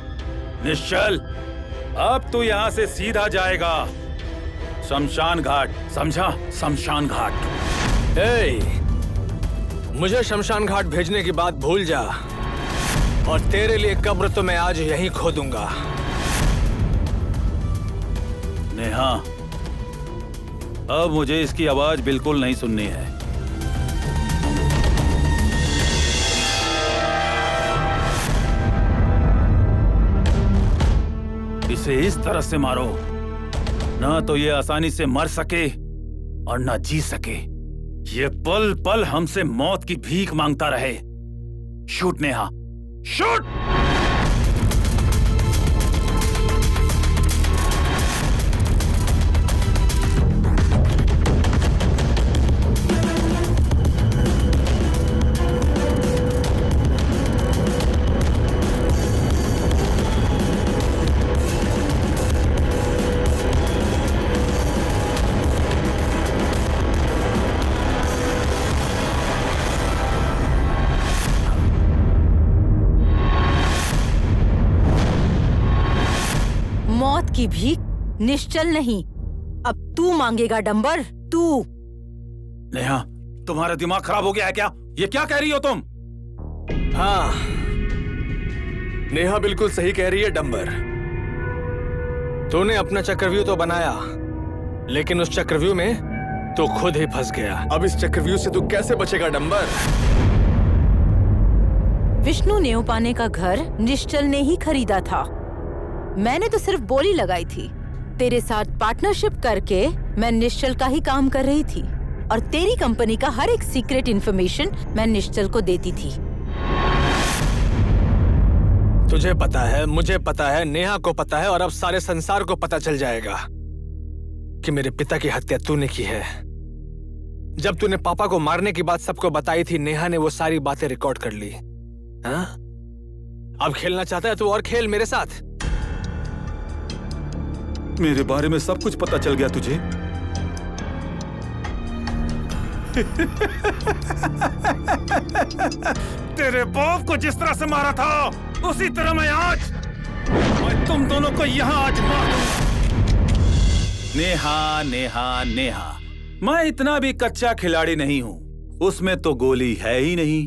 निश्चल, अब तू यहाँ से सीधा जाएगा शमशान घाट, समझा? शमशान घाट। मुझे शमशान घाट भेजने की बात भूल जा, और तेरे लिए कब्र तो मैं आज यहीं खोदूंगा। नेहा, अब मुझे इसकी आवाज बिल्कुल नहीं सुननी है। इसे इस तरह से मारो ना तो ये आसानी से मर सके और ना जी सके। ये पल पल हमसे मौत की भीख मांगता रहे। Shoot Neha, shoot! की भीख निश्चल नहीं, अब तू मांगेगा डंबर, तू। नेहा, तुम्हारा दिमाग खराब हो गया है क्या? ये क्या कह रही हो तुम? हाँ, नेहा बिल्कुल सही कह रही है डंबर। तूने अपना चक्रव्यूह तो बनाया, लेकिन उस चक्रव्यूह में तो खुद ही फंस गया। अब इस चक्रव्यूह से तू कैसे बचेगा डंबर? विष्णु नेवपाने का घर निश्चल ने ही खरीदा था। मैंने तो सिर्फ बोली लगाई थी। तेरे साथ पार्टनरशिप करके मैं निश्चल का ही काम कर रही थी, और तेरी कंपनी का हर एक सीक्रेट इंफॉर्मेशन मैं निश्चल को देती थी। तुझे पता है, मुझे पता है, नेहा को पता है, और अब सारे संसार को पता चल जाएगा कि मेरे पिता की हत्या तूने की है। जब तूने पापा को मारने की बात सबको बताई थी, नेहा ने वो सारी बातें रिकॉर्ड कर ली। हाँ? अब खेलना चाहता है तू, और खेल मेरे साथ। मेरे बारे में सब कुछ पता चल गया तुझे? तेरे बाप को जिस तरह से मारा था, उसी तरह मैं तुम दोनों को यहाँ आज मार दूंगा। नेहा, नेहा, नेहा, मैं इतना भी कच्चा खिलाड़ी नहीं हूँ। उसमें तो गोली है ही नहीं।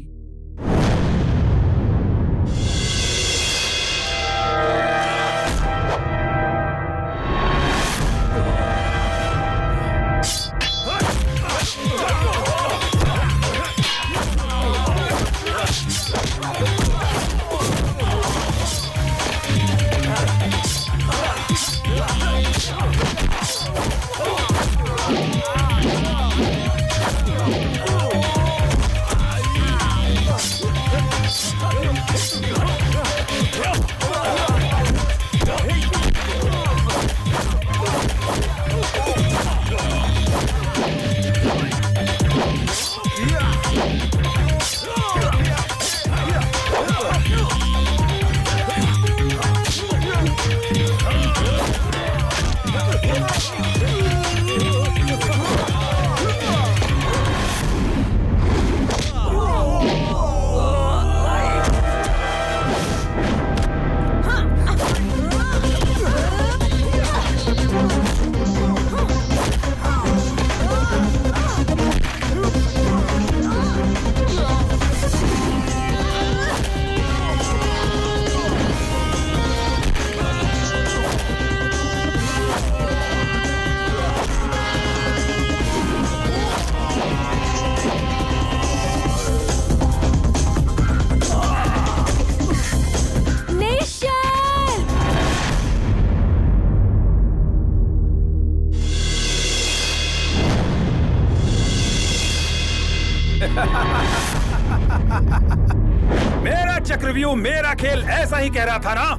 मेरा चक्रव्यूह मेरा खेल, ऐसा ही कह रहा था ना?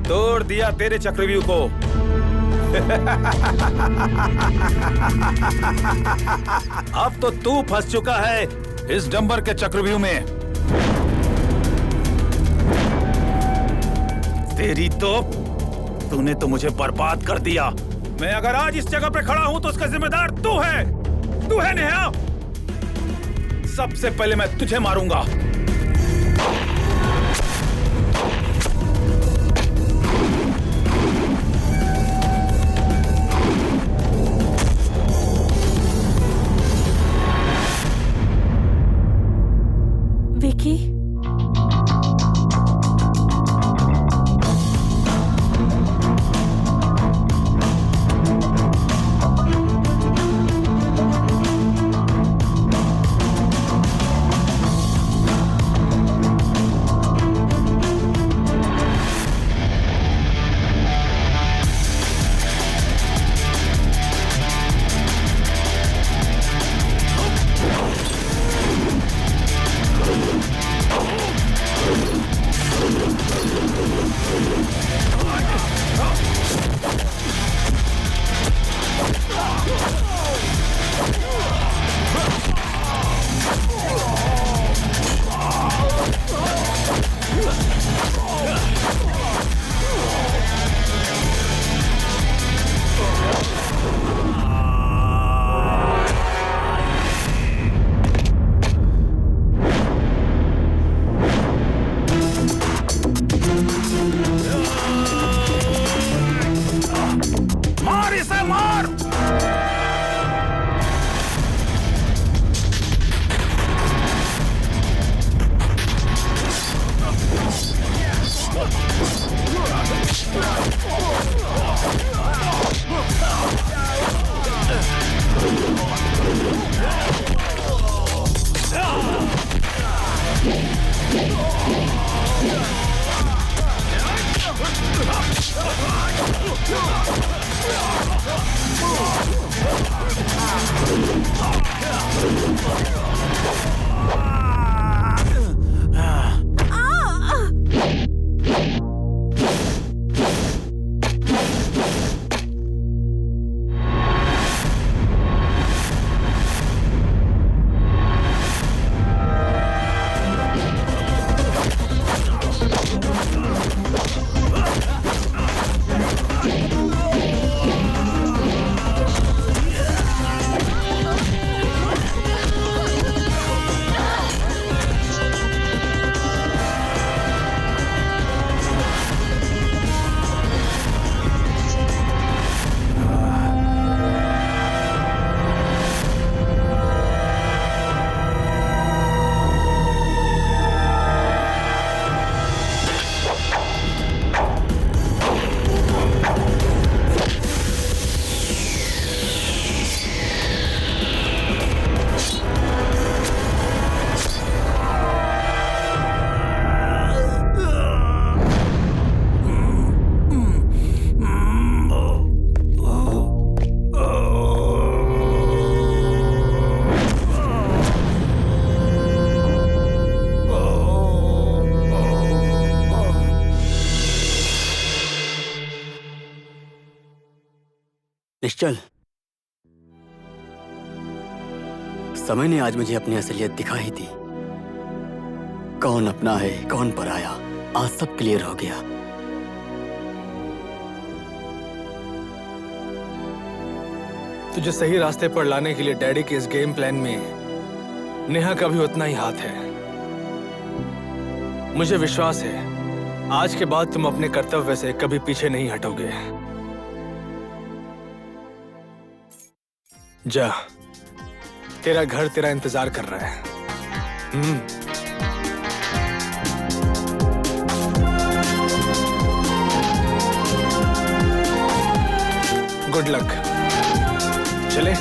तोड़ दिया तेरे चक्रव्यूह को। अब तो तू फंस चुका है इस डंबर के चक्रव्यूह में। तेरी तो, तूने तो मुझे बर्बाद कर दिया। मैं अगर आज इस जगह पे खड़ा हूं तो उसका जिम्मेदार तू है नेहा। सबसे पहले मैं तुझे मारूंगा। विकी, मार इसे, मार। निश्चल, समय ने आज मुझे अपनी असलियत दिखाई दी। कौन अपना है, कौन पराया, आज सब क्लियर हो गया। तुझे सही रास्ते पर लाने के लिए डैडी के इस गेम प्लान में नेहा का भी उतना ही हाथ है। मुझे विश्वास है आज के बाद तुम अपने कर्तव्य से कभी पीछे नहीं हटोगे। जा, तेरा घर तेरा इंतजार कर रहा है। Good luck. चले।